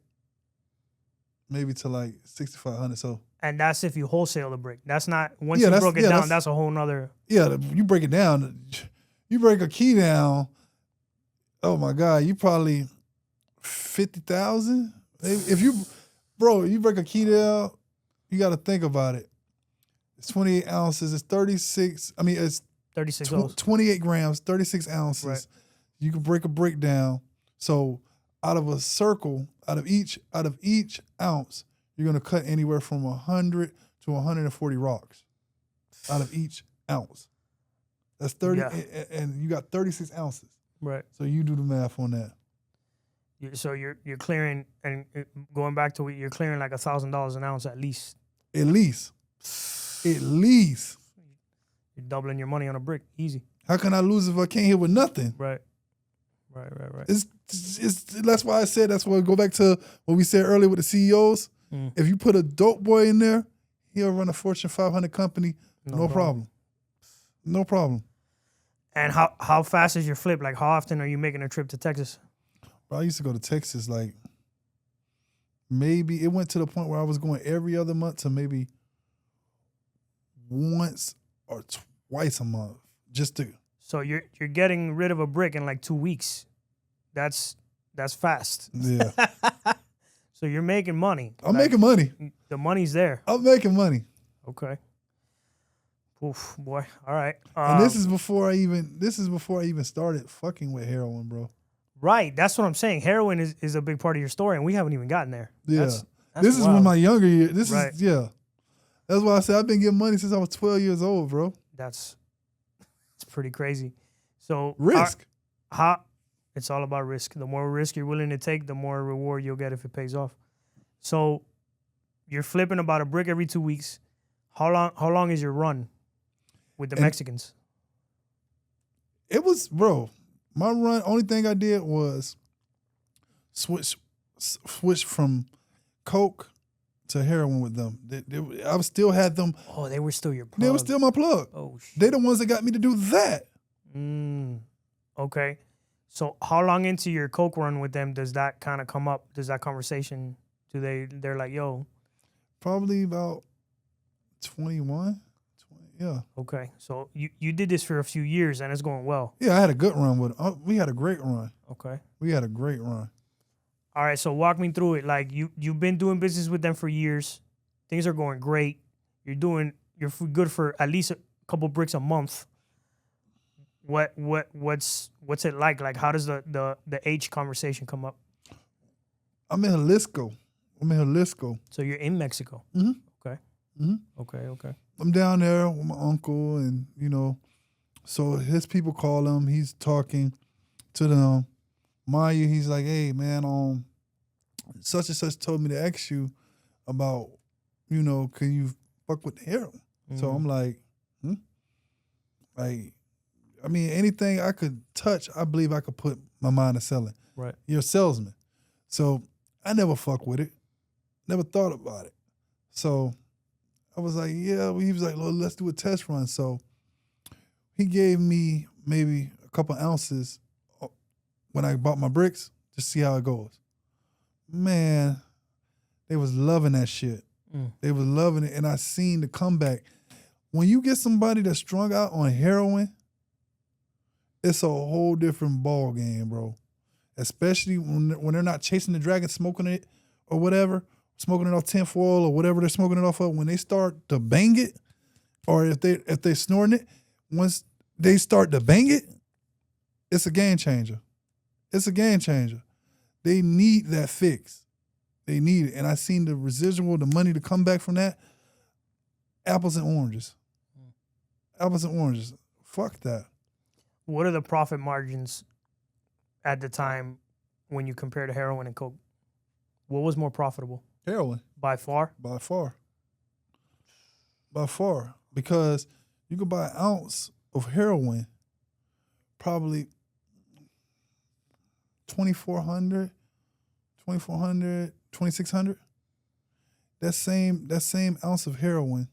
maybe to like 6,500. So... And that's if you wholesale the brick. That's not, once you broke it down, that's a whole nother. Yeah, you break it down. You break a key down, oh my God, you probably 50,000. If you break a key down, you got to think about it. It's 28 ounces. It's 36. I mean, it's 36 28 grams, 36 ounces. Right. You can break a brick down. So out of a circle, out of each ounce, you're going to cut anywhere from 100 to 140 rocks out of each ounce. That's 30, and you got 36 ounces. Right. So you do the math on that. So you're clearing, and going back to it, you're clearing like $1,000 an ounce at least. At least. You're doubling your money on a brick, easy. How can I lose if I can't hit with nothing? Right. It's that's why I said, that's why I go back to what we said earlier with the CEOs. If you put a dope boy in there, he'll run a Fortune 500 company, no problem. No problem. And how fast is your flip? Like, how often are you making a trip to Texas? Bro, I used to go to Texas like maybe it went to the point where I was going every other month to maybe once or twice a month just to. So you're getting rid of a brick in like 2 weeks. That's fast. Yeah. So you're making money. I'm making money. The money's there. I'm making money. Okay. Oof, boy. All right. And this is before I even started fucking with heroin, bro. Right. That's what I'm saying. Heroin is a big part of your story, and we haven't even gotten there. Yeah. That's this is wild. when my younger years. This Right. is yeah. That's why I said I've been getting money since I was 12 years old, bro. It's pretty crazy. So Risk. It's all about risk. The more risk you're willing to take, the more reward you'll get if it pays off. So you're flipping about a brick every 2 weeks. How long is your run with the Mexicans? It was, bro. My run. Only thing I did was switch from coke to heroin with them. I still had them. Oh, they were still your plug. They were still my plug. Oh, shit. They the ones that got me to do that. Okay. So how long into your coke run with them does that kind of come up? Does that conversation, they're like, yo. Probably about 21. 20, yeah. Okay. So you did this for a few years and it's going well. Yeah, I had a good run with them. We had a great run. Okay. We had a great run. All right. So walk me through it. Like you've been doing business with them for years. Things are going great. You're good for at least a couple bricks a month. What's it like? Like, how does the H conversation come up? I'm in Jalisco. So you're in Mexico. Mm-hmm. Okay. Mm-hmm. Okay. I'm down there with my uncle, and so his people call him. He's talking to them. Maya, he's like, "Hey, man, such and such told me to ask you about, can you fuck with the heroin?" Mm-hmm. So I'm like, I mean, anything I could touch, I believe I could put my mind to selling. Right. You're a salesman. So I never fuck with it. Never thought about it. So I was like, yeah. He was like, well, let's do a test run. So he gave me maybe a couple ounces when I bought my bricks to see how it goes. Man, they was loving that shit. They was loving it. And I seen the comeback. When you get somebody that's strung out on heroin, it's a whole different ball game, bro. Especially when they're not chasing the dragon, smoking it or whatever, smoking it off tinfoil or whatever they're smoking it off of. When they start to bang it, or if they're snorting it, once they start to bang it, it's a game changer. It's a game changer. They need that fix. They need it. And I seen the residual, the money to come back from that. Apples and oranges. Apples and oranges. Fuck that. What are the profit margins at the time when you compare to heroin and coke? What was more profitable? Heroin. By far? By far. By far. Because you could buy an ounce of heroin, probably $2,400, $2,600. That same ounce of heroin,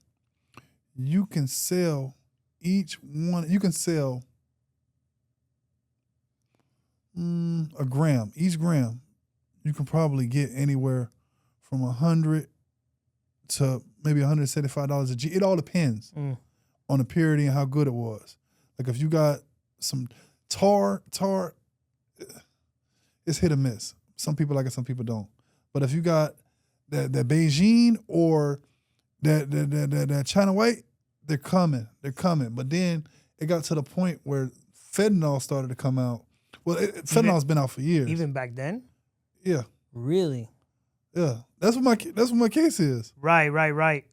you can sell each one, you can sell a gram. Each gram, you can probably get anywhere from $100 to maybe $175 a G. It all depends on the purity and how good it was. Like if you got some tar, it's hit or miss. Some people like it, some people don't. But if you got that Beijing or that China White, they're coming. But then it got to the point where fentanyl started to come out. Well, fentanyl's been out for years. Even back then? Yeah. Really? Yeah. That's what my case is. Right.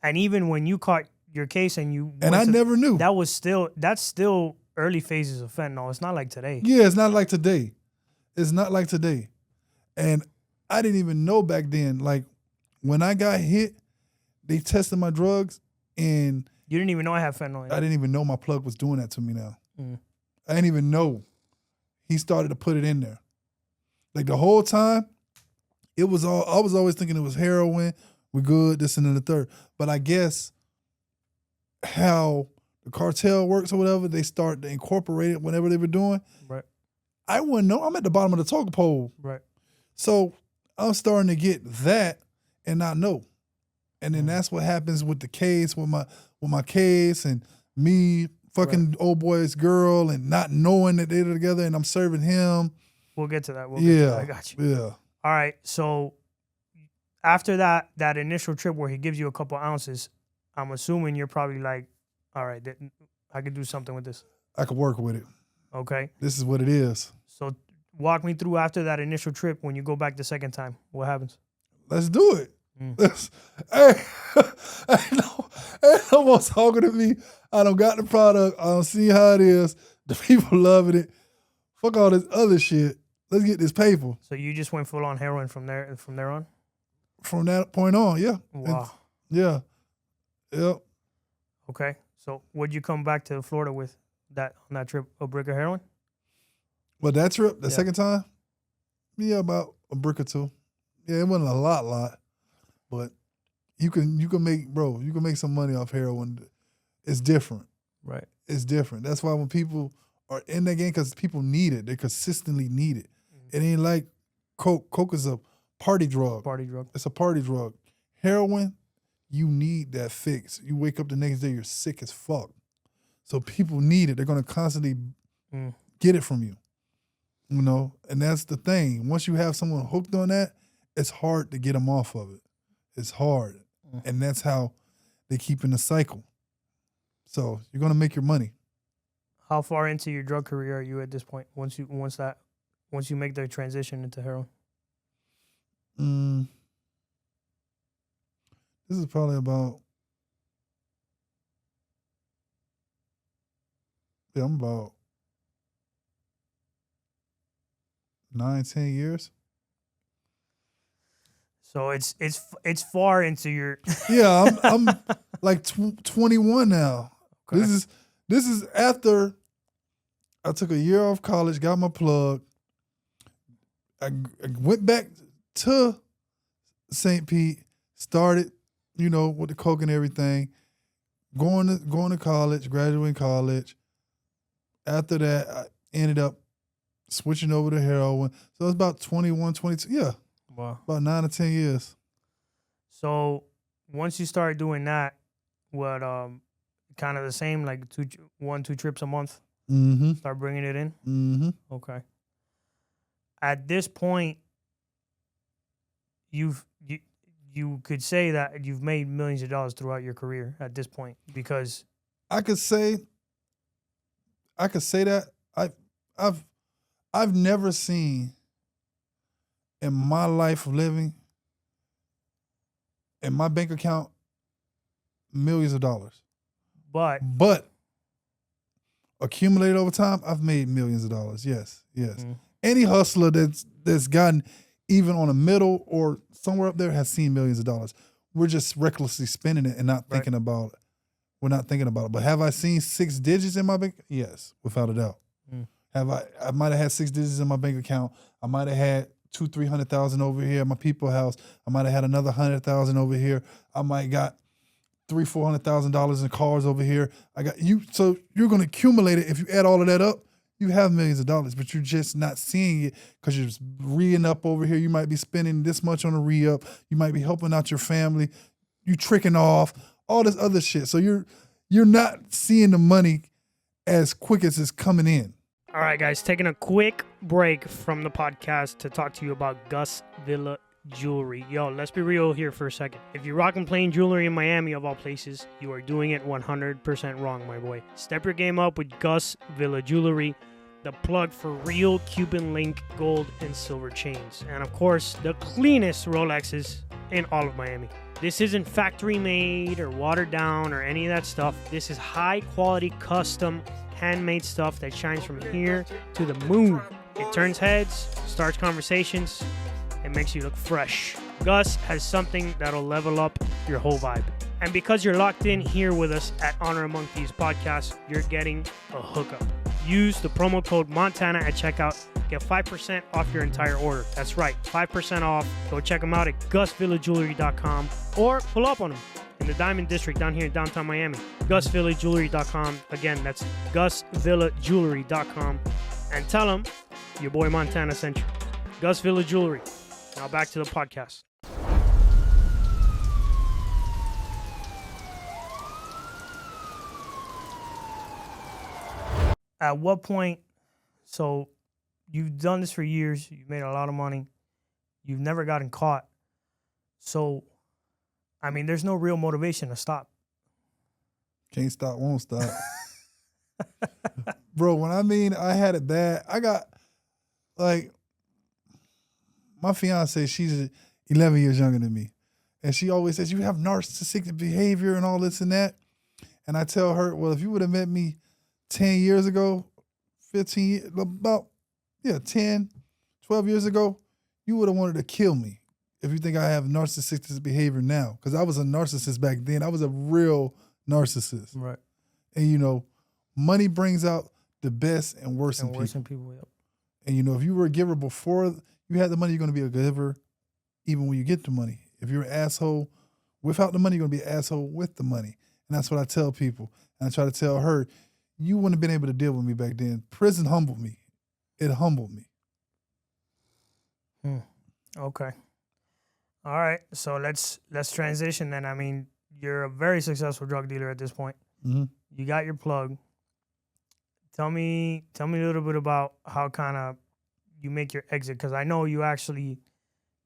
And even when you caught your case and you I never knew. That's still early phases of fentanyl. It's not like today. Yeah, it's not like today. And I didn't even know back then. Like when I got hit, they tested my drugs and you didn't even know I had fentanyl in it. I didn't even know my plug was doing that to me now. I didn't even know. He started to put it in there. Like the whole time, I was always thinking it was heroin, we're good, this and then the third. But I guess how the cartel works or whatever, they start to incorporate it whenever they were doing. Right. I wouldn't know. I'm at the bottom of the totem pole. Right. So I'm starting to get that and not know. And then that's what happens with the case, with my case and me fucking old boy's girl and not knowing that they're together and I'm serving him. We'll get to that. We'll get to that. I got you. Yeah. All right. So after that initial trip where he gives you a couple ounces, I'm assuming you're probably like, all right, I could do something with this. I could work with it. Okay. This is what it is. So walk me through after that initial trip when you go back the second time. What happens? Let's do it. Hey, ain't no more talking to me. I don't got the product. I don't see how it is. The people loving it. Fuck all this other shit. Let's get this paper. So you just went full on heroin from there on? From that point on, yeah. Wow. Yeah. Yep. Okay. So what'd you come back to Florida with on that trip? A brick of heroin? Well, that trip, the second time? Yeah, about a brick or two. Yeah, it wasn't a lot. But you can make some money off heroin. It's different. Right. It's different. That's why when people are in that game, because people need it, they consistently need it. It ain't like coke. Coke is a party drug. It's a party drug. Heroin, you need that fix. You wake up the next day, you're sick as fuck. So people need it. They're gonna constantly get it from you. You know, and that's the thing. Once you have someone hooked on that, it's hard to get them off of it. It's hard. And that's how they keep in the cycle. So you're gonna make your money. How far into your drug career are you at this point? Once you make the transition into heroin? This is probably about I'm about 9-10 years. So it's far into your Yeah, I'm like 21 now. Okay. This is after I took a year off college, got my plug. I went back to St. Pete, started, with the coke and everything, going to college, graduating college. After that, I ended up switching over to heroin. So it's about 21, 22. Yeah. Wow. About 9 or 10 years. So once you started doing that, what kind of the same, like 1-2 trips a month? Mm-hmm. Start bringing it in? Mm-hmm. Okay. At this point, you could say that you've made millions of dollars throughout your career at this point, because I could say that I've never seen in my life of living in my bank account millions of dollars. But accumulated over time, I've made millions of dollars. Yes. Any hustler that's gotten even on a middle or somewhere up there has seen millions of dollars. We're just recklessly spending it and not thinking about it. We're not thinking about it. But have I seen 6 digits in my bank? Yes, without a doubt. I might have had 6 digits in my bank account. I might have had $200,000-$300,000 over here at my people's house. I might have had another $100,000 over here. I might got $300,000-$400,000 in cars over here. I got you. So you're gonna accumulate it. If you add all of that up, you have millions of dollars, but you're just not seeing it because you're re-ing up over here. You might be spending this much on a re-up. You might be helping out your family. You tricking off, all this other shit. So you're not seeing the money as quick as it's coming in. All right, guys, taking a quick break from the podcast to talk to you about Gus Villa Jewelry. Yo, let's be real here for a second. If you're rocking plain jewelry in Miami, of all places, you are doing it 100% wrong, my boy. Step your game up with Gus Villa Jewelry, the plug for real Cuban link gold and silver chains. And of course, the cleanest Rolexes in all of Miami. This isn't factory made or watered down or any of that stuff. This is high quality, custom, handmade stuff that shines from here to the moon. It turns heads, starts conversations, and makes you look fresh. Gus has something that'll level up your whole vibe. And because you're locked in here with us at Honor Among Thieves Podcast, you're getting a hookup. Use the promo code Montana at checkout. Get 5% off your entire order. That's right, 5% off. Go check them out at GusVillaJewelry.com or pull up on them in the Diamond District down here in downtown Miami. GusVillaJewelry.com. Again, that's GusVillaJewelry.com. And tell them your boy Montana sent you. Gus Villa Jewelry. Now back to the podcast. At what point, so you've done this for years, you've made a lot of money, you've never gotten caught. So, I mean, there's no real motivation to stop. Can't stop, won't stop. Bro, when I had it bad, I got, like, my fiance, she's 11 years younger than me. And she always says, you have narcissistic behavior and all this and that. And I tell her, well, if you would have met me 10 years ago, 15 years, about, 10, 12 years ago, you would have wanted to kill me if you think I have narcissistic behavior now. Because I was a narcissist back then. I was a real narcissist. Right. And, money brings out the best and worst in people. Yep. And, if you were a giver before you had the money, you're going to be a giver even when you get the money. If you're an asshole without the money, you're going to be an asshole with the money. And that's what I tell people. And I try to tell her, you wouldn't have been able to deal with me back then. Prison humbled me. It humbled me. Okay. All right. So let's transition then. I mean, you're a very successful drug dealer at this point. Mm-hmm. You got your plug. Tell me a little bit about how kind of you make your exit, because I know you actually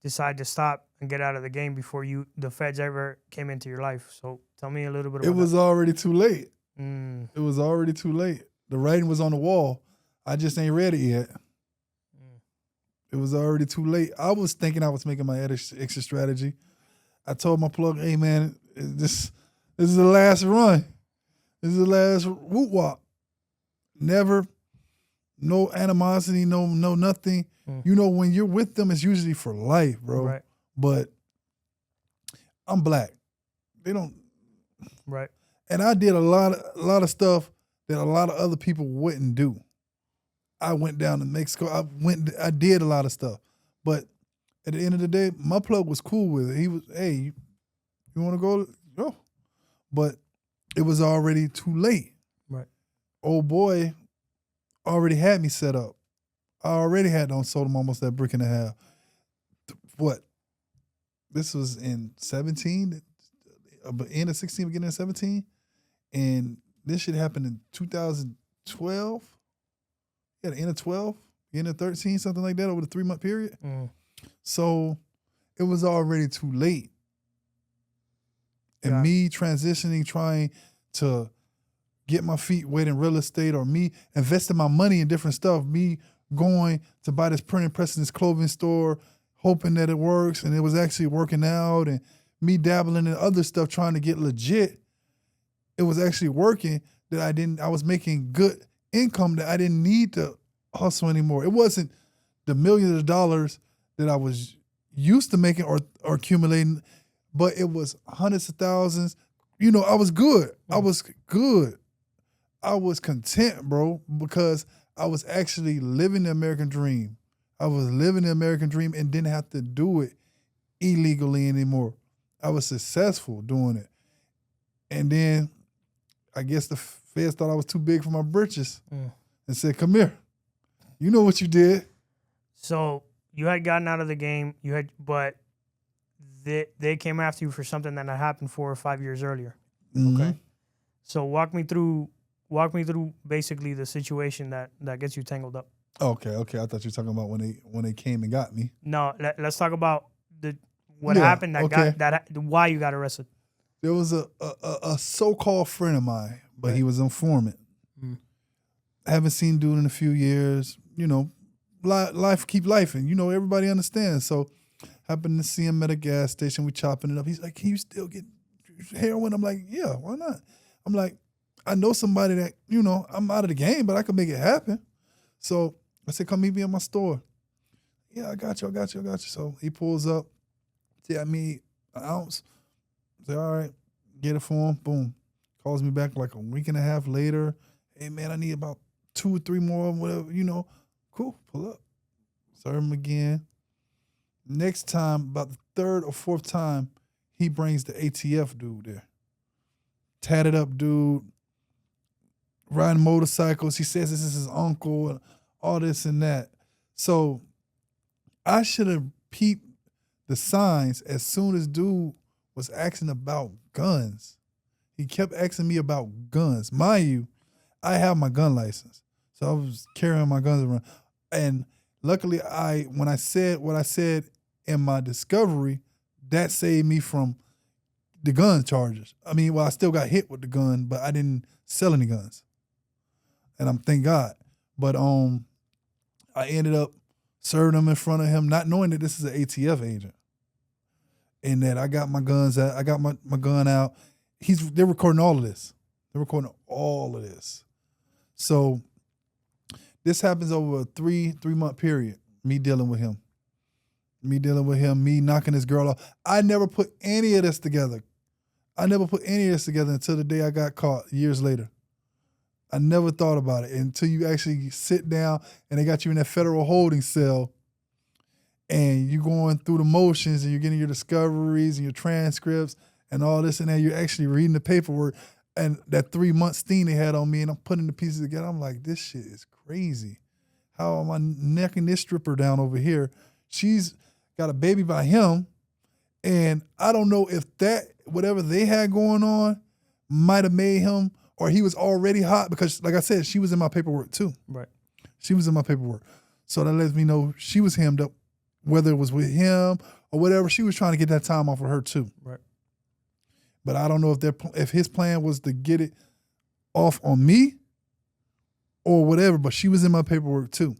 decide to stop and get out of the game before the feds ever came into your life. So tell me a little bit about It was that. already too late. It was already too late. The writing was on the wall. I just ain't read it yet. It was already too late. I was thinking I was making my exit strategy. I told my plug, hey, man, this is the last run. This is the last whoop wop. Never, no animosity, no nothing. When you're with them, it's usually for life, bro. Right. But I'm black. They don't. Right. And I did a lot of stuff that a lot of other people wouldn't do. I went down to Mexico. I did a lot of stuff. But at the end of the day, my plug was cool with it. He was, hey, you want to go? Go. But it was already too late. Right. Old boy already had me set up. I already had on sold him almost that brick and a half. What? This was in 17, end of 16, beginning of 17. And this shit happened in 2012. Yeah, the end of 12, beginning of 13, something like that, over the 3-month period. So it was already too late. And me transitioning, trying to get my feet wet in real estate, or me investing my money in different stuff, me going to buy this printing press in this clothing store, hoping that it works, and it was actually working out, and me dabbling in other stuff, trying to get legit. It was actually working, that I was making good income, that I didn't need to hustle anymore. It wasn't the millions of dollars that I was used to making or accumulating, but it was hundreds of thousands. I was good. I was good. I was content, bro, because I was actually living the American dream. I was living the American dream and didn't have to do it illegally anymore. I was successful doing it. And then I guess the feds thought I was too big for my britches and said, come here. You know what you did. So you had gotten out of the game, but they came after you for something that had happened 4 or 5 years earlier. Mm-hmm. Okay. So walk me through basically the situation that gets you tangled up. Okay. I thought you were talking about when they came and got me. No, let's talk about what happened why you got arrested. There was a so-called friend of mine, but he was an informant. I haven't seen dude in a few years. Life keep lifing. Everybody understands. So happened to see him at a gas station. We chopping it up. He's like, can you still get heroin? I'm like, yeah, why not? I'm like, I know somebody that, I'm out of the game, but I can make it happen. So I said, come meet me at my store. Yeah, I got you. So he pulls up. See, I need an ounce. I say, all right, get it for him. Boom. Calls me back like a week and a half later. Hey, man, I need about 2 or 3 more, whatever, Cool, pull up. Serve him again. Next time, about the 3rd or 4th time, he brings the ATF dude there. Tatted up dude, riding motorcycles. He says this is his uncle and all this and that. So I should have peeped the signs as soon as dude was asking about guns. He kept asking me about guns. Mind you, I have my gun license. So I was carrying my guns around. And luckily, when I said what I said in my discovery, that saved me from the gun charges. I mean, well, I still got hit with the gun, but I didn't sell any guns. And I'm thank God. But I ended up serving him in front of him, not knowing that this is an ATF agent. And that I got my guns out. I got my gun out. They're recording all of this. They're recording all of this. So this happens over a three month period, me dealing with him. Me knocking this girl off. I never put any of this together. Until the day I got caught years later. I never thought about it until you actually sit down and they got you in that federal holding cell and you're going through the motions and you're getting your discoveries and your transcripts and all this and that. You're actually reading the paperwork and that 3 month sting they had on me and I'm putting the pieces together. I'm like, this shit is crazy. How am I necking this stripper down over here? She's got a baby by him and I don't know if that, whatever they had going on might have made him or he was already hot because, like I said, she was in my paperwork too. Right. She was in my paperwork. So that lets me know she was hemmed up, whether it was with him or whatever. She was trying to get that time off of her too. Right. But I don't know if his plan was to get it off on me or whatever, but she was in my paperwork too.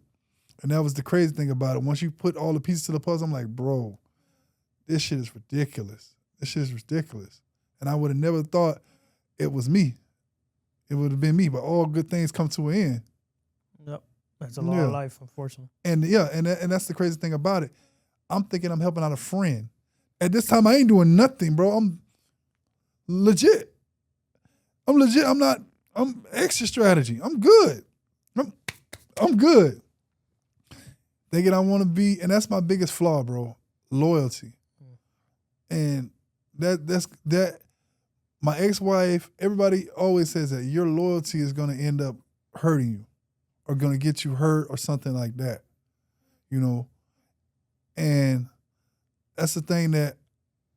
And that was the crazy thing about it. Once you put all the pieces to the puzzle, I'm like, bro, this shit is ridiculous. And I would have never thought it was me. It would have been me, but all good things come to an end. Yep. That's a law of life, unfortunately. And and that's the crazy thing about it. I'm thinking I'm helping out a friend. At this time, I ain't doing nothing, bro. I'm legit. I'm extra strategy. I'm good. I'm good. Thinking I want to be, and that's my biggest flaw, bro. Loyalty. And that's my ex-wife, everybody always says that your loyalty is going to end up hurting you or going to get you hurt or something like that, you know? And that's the thing that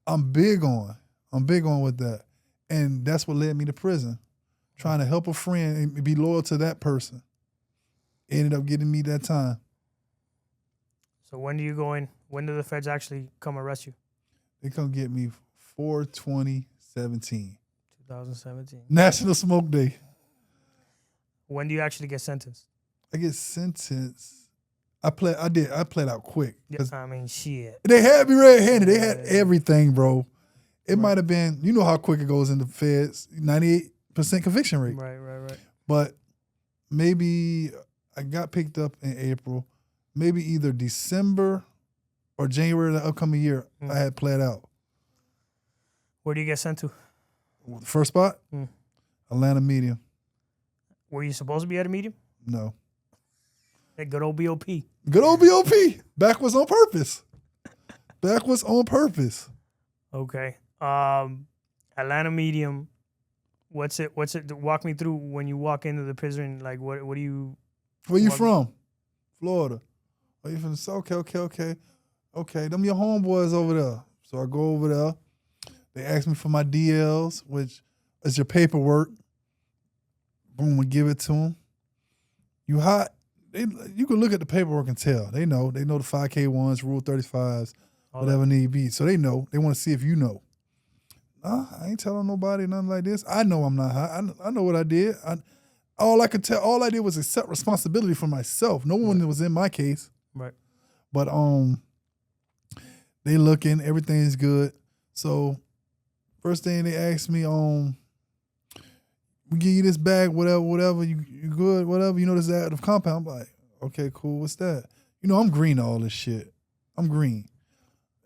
I'm big on. With that. And that's what led me to prison, trying to help a friend and be loyal to that person. It ended up getting me that time. So when do you go in? When do the feds actually come arrest you? They come get me 4/20/17. 2017. National Smoke Day. When do you actually get sentenced? I get sentenced. I played out quick. Yeah, I mean, shit. They had me red-handed. They had everything, bro. It might have been, you know how quick it goes in the feds, 98% conviction rate. Right. But maybe I got picked up in April. Maybe either December or January of the upcoming year, I had played out. Where do you get sent to? The first spot? Atlanta Medium. Were you supposed to be at a medium? No. That good old BOP. Good old BOP. Backwards on purpose. Okay. Atlanta Medium. What's it? Walk me through when you walk into the prison. Like, what do you? Where you from? Florida. Are you from? Okay. Them your homeboys over there. So I go over there. They ask me for my DLs, which is your paperwork. Boom, we give it to them. You hot? You can look at the paperwork and tell. They know the 5K1s, Rule 35s, whatever need be. So they know. They want to see if you know. Nah, I ain't telling nobody nothing like this. I know I'm not hot. I know what I did. All I did was accept responsibility for myself. No one was in my case. Right. But they looking, everything's good. So first thing they asked me, we give you this bag, whatever, you good, whatever, you know this active compound. I'm like, okay, cool, what's that? You know, I'm green to all this shit. I'm green.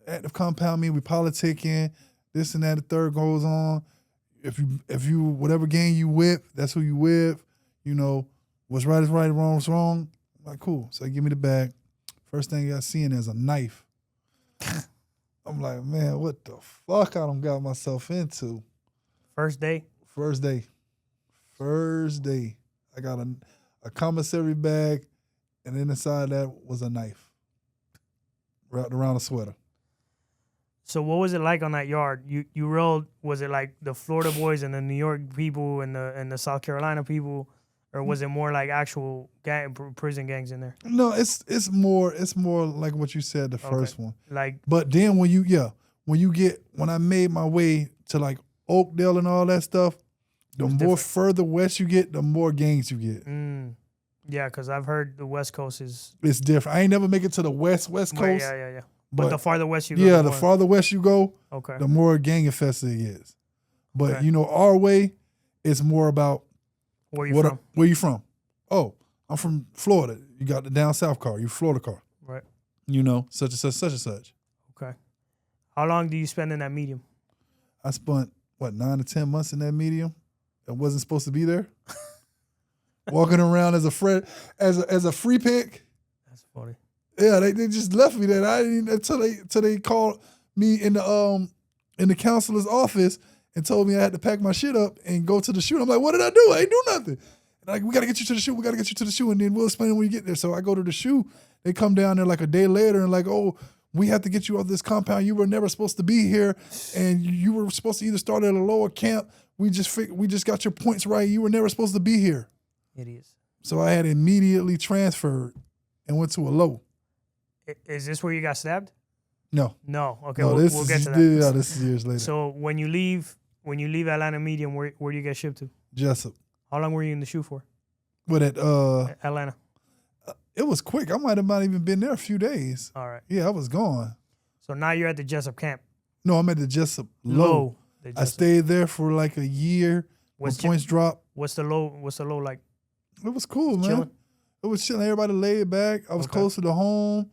Active compound mean we politicking, this and that, the third goes on. If you whatever gang you with, that's who you with. You know, what's right is right, wrong is wrong. I'm like, cool. So they give me the bag. First thing I see in there is a knife. I'm like, man, what the fuck I done got myself into? First day? First day. I got a commissary bag, and then inside that was a knife wrapped around a sweater. So what was it like on that yard? You rolled, was it like the Florida boys and the New York people and the South Carolina people? Or was it more like actual prison gangs in there? No, it's more like what you said, the first one. Like, but then when I made my way to like Oakdale and all that stuff, the more different. further west you get, the more gangs you get. Yeah, because I've heard the West Coast it's different. I ain't never make it to the west coast. Yeah. But the farther west you go, yeah, the farther west you go, okay, the more gang infested it is. But Okay. Our way, it's more about where you from? Where you from? Oh, I'm from Florida. You got the down south car. You Florida car. Right. Such and such. Okay. How long do you spend in that medium? I spent 9 to 10 months in that medium. I wasn't supposed to be there. Walking around as a friend, as a free pick. That's funny. Yeah, they just left me there. I didn't until they called me in the counselor's office and told me I had to pack my shit up and go to the shoe. And I'm like, what did I do? I ain't do nothing. And like, we got to get you to the shoe. And then we'll explain it when you get there. So I go to the shoe. They come down there like a day later and like, oh, we have to get you off this compound. You were never supposed to be here. And you were supposed to either start at a lower camp. We just got your points right. You were never supposed to be here. Idiots. So I had immediately transferred and went to a low. Is this where you got stabbed? No. No. Okay, No, we'll get to that. Yeah, this is years later. So when you leave Atlanta Medium, where do you get shipped to? Jessup. How long were you in the shoe for? What at Atlanta. It was quick. I might have not even been there a few days. All right. Yeah, I was gone. So now you're at the Jessup camp. No, I'm at the Jessup low. The I Jessup. stayed there for like a year. What's My points dropped. What's the low like? It was cool, man. Chilling? It was chilling. Everybody laid back. I was Okay. closer to home.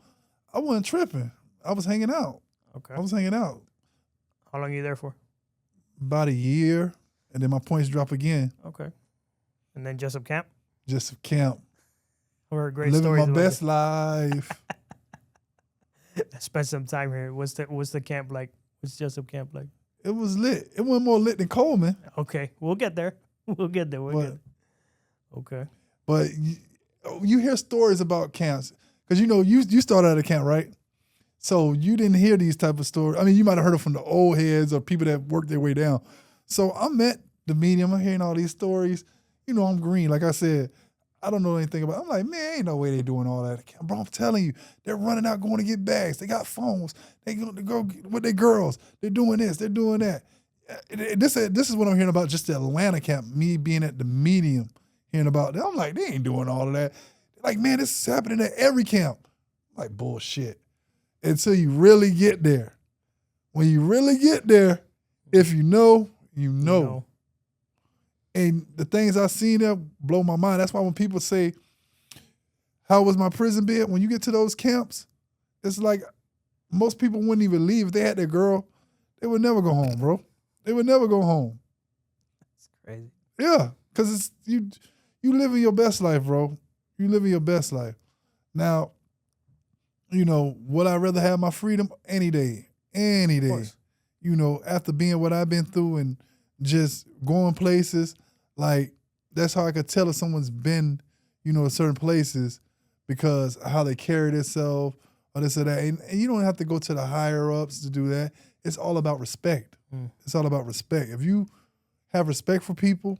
I wasn't tripping. I was hanging out. Okay. I was hanging out. How long are you there for? About a year, and then my points drop again. Okay. And then Jessup camp? Jessup camp. I heard great Living stories my about best life. I spent some time here. What's the camp like? What's Jessup camp like? It was lit. It wasn't more lit than Coleman. Okay. We'll get there. We'll get there. Okay. But you hear stories about camps because you started at a camp, right? So you didn't hear these type of stories. I mean, you might have heard them from the old heads or people that worked their way down. So I'm at the medium. I'm hearing all these stories. I'm green. Like I said, I don't know anything about it. I'm like, man, ain't no way they doing all that. Bro, I'm telling you, they're running out going to get bags. They got phones. They go with their girls. They're doing this. They're doing that. This is what I'm hearing about just the Atlanta camp, me being at the medium, hearing about that. I'm like, they ain't doing all of that. Like, man, this is happening at every camp. I'm like, bullshit. Until you really get there. When you really get there, if you know, you know. And the things I've seen there blow my mind. That's why when people say, how was my prison bed? When you get to those camps, it's like most people wouldn't even leave. If they had their girl, they would never go home, bro. They would never go home. That's crazy. Yeah, because it's you living your best life, bro. You living your best life. Now, would I rather have my freedom? Any day. Any day. After being what I've been through and just going places, like that's how I could tell if someone's been, in certain places because of how they carry themselves or this or that. And you don't have to go to the higher ups to do that. It's all about respect. It's all about respect. If you have respect for people,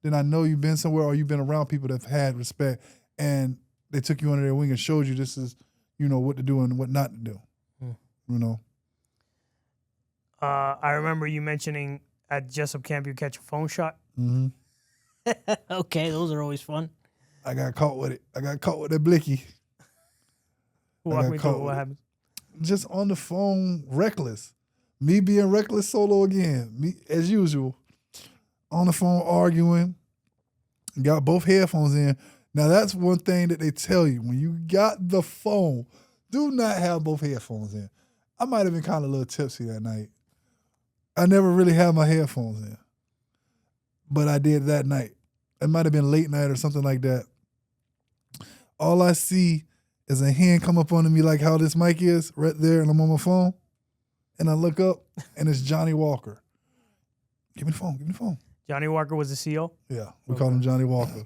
then I know you've been somewhere or you've been around people that have had respect and they took you under their wing and showed you this is, what to do and what not to do. I remember you mentioning at Jessup camp you catch a phone shot. Mm-hmm. Okay, those are always fun. I got caught with it. I got caught with that blicky. Walk me through what happened. Just on the phone, reckless. Me being reckless solo again. Me as usual. On the phone arguing. Got both headphones in. Now that's one thing that they tell you. When you got the phone, do not have both headphones in. I might have been kind of a little tipsy that night. I never really had my headphones in. But I did that night. It might have been late night or something like that. All I see is a hand come up onto me like how this mic is right there and I'm on my phone. And I look up, and it's Johnny Walker. Give me the phone. Give me the phone. Johnny Walker was the CO? Yeah, we call him Johnny Walker.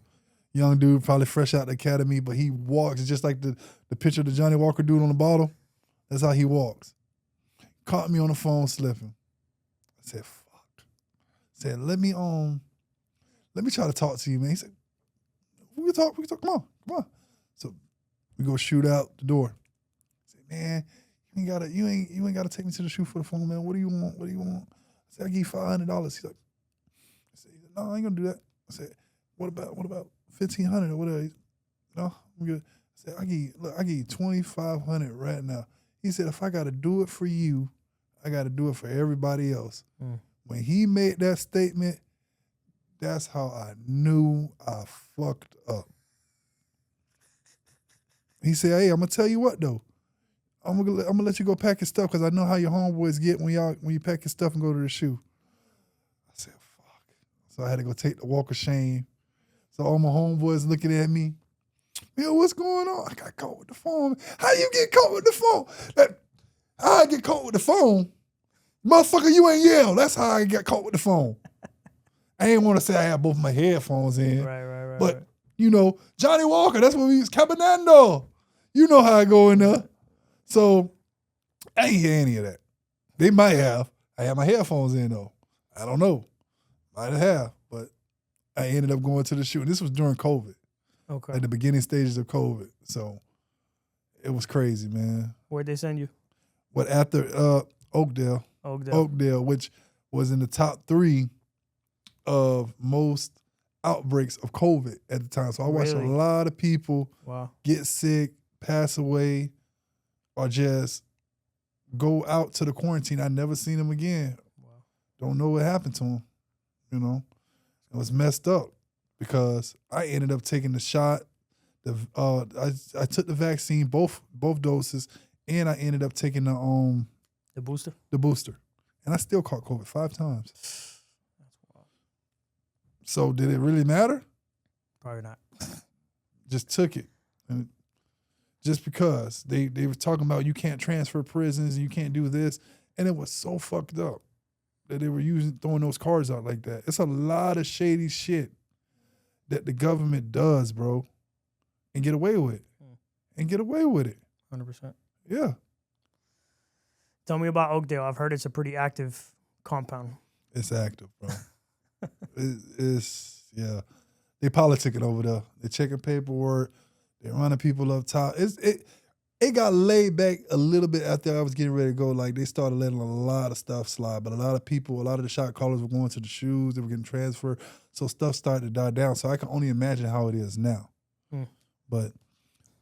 Young dude, probably fresh out the academy, but he walks just like the picture of the Johnny Walker dude on the bottle. That's how he walks. Caught me on the phone slipping. I said, fuck. Said, let me try to talk to you, man. He said, we can talk, come on. So we go shoot out the door. I said, man, you ain't gotta take me to the shoot for the phone, man. What do you want? I said, I give you $500. He's like, no, I ain't gonna do that. I said, what about $1,500 or whatever? No, I'm good. I said, I give you $2,500 right now. He said, if I gotta do it for you, I gotta do it for everybody else. When he made that statement, that's how I knew I fucked up. He said, hey, I'm gonna tell you what though. I'm gonna let you go pack your stuff because I know how your homeboys get when you pack your stuff and go to the shoe. I said, fuck. So I had to go take the walk of shame. So all my homeboys looking at me. Man, what's going on? I got caught with the phone. How you get caught with the phone? How I get caught with the phone? Motherfucker, you ain't yell. That's how I got caught with the phone. I ain't want to say I had both my headphones in. Right. But, Johnny Walker, that's what we use. Cabanando. You know how I go in there. So I ain't hear any of that. They might have. I had my headphones in though. I don't know. Might have. But I ended up going to the shoot. This was during COVID. Okay. At the beginning stages of COVID. So it was crazy, man. Where'd they send you? But after Oakdale, which was in the top 3 of most outbreaks of COVID at the time. So I watched a lot of people get sick, pass away, or just go out to the quarantine. I never seen them again. Wow. Don't know what happened to them. It was messed up because I ended up taking the shot. I took the vaccine, both doses, and I ended up taking the booster. The booster, and I still caught COVID 5 times. That's wild. So did it really matter? Probably not. Just took it, and just because they were talking about you can't transfer prisons, you can't do this, and it was so fucked up that they were throwing those cards out like that. It's a lot of shady shit that the government does, bro, and get away with it. 100%. Yeah. Tell me about Oakdale. I've heard it's a pretty active compound. It's active, bro. It's they politicking over there. They checking paperwork. They're running people up top. It got laid back a little bit after I was getting ready to go. Like, they started letting a lot of stuff slide. But a lot of the shot callers were going to the shoes. They were getting transferred. So stuff started to die down. So I can only imagine how it is now. But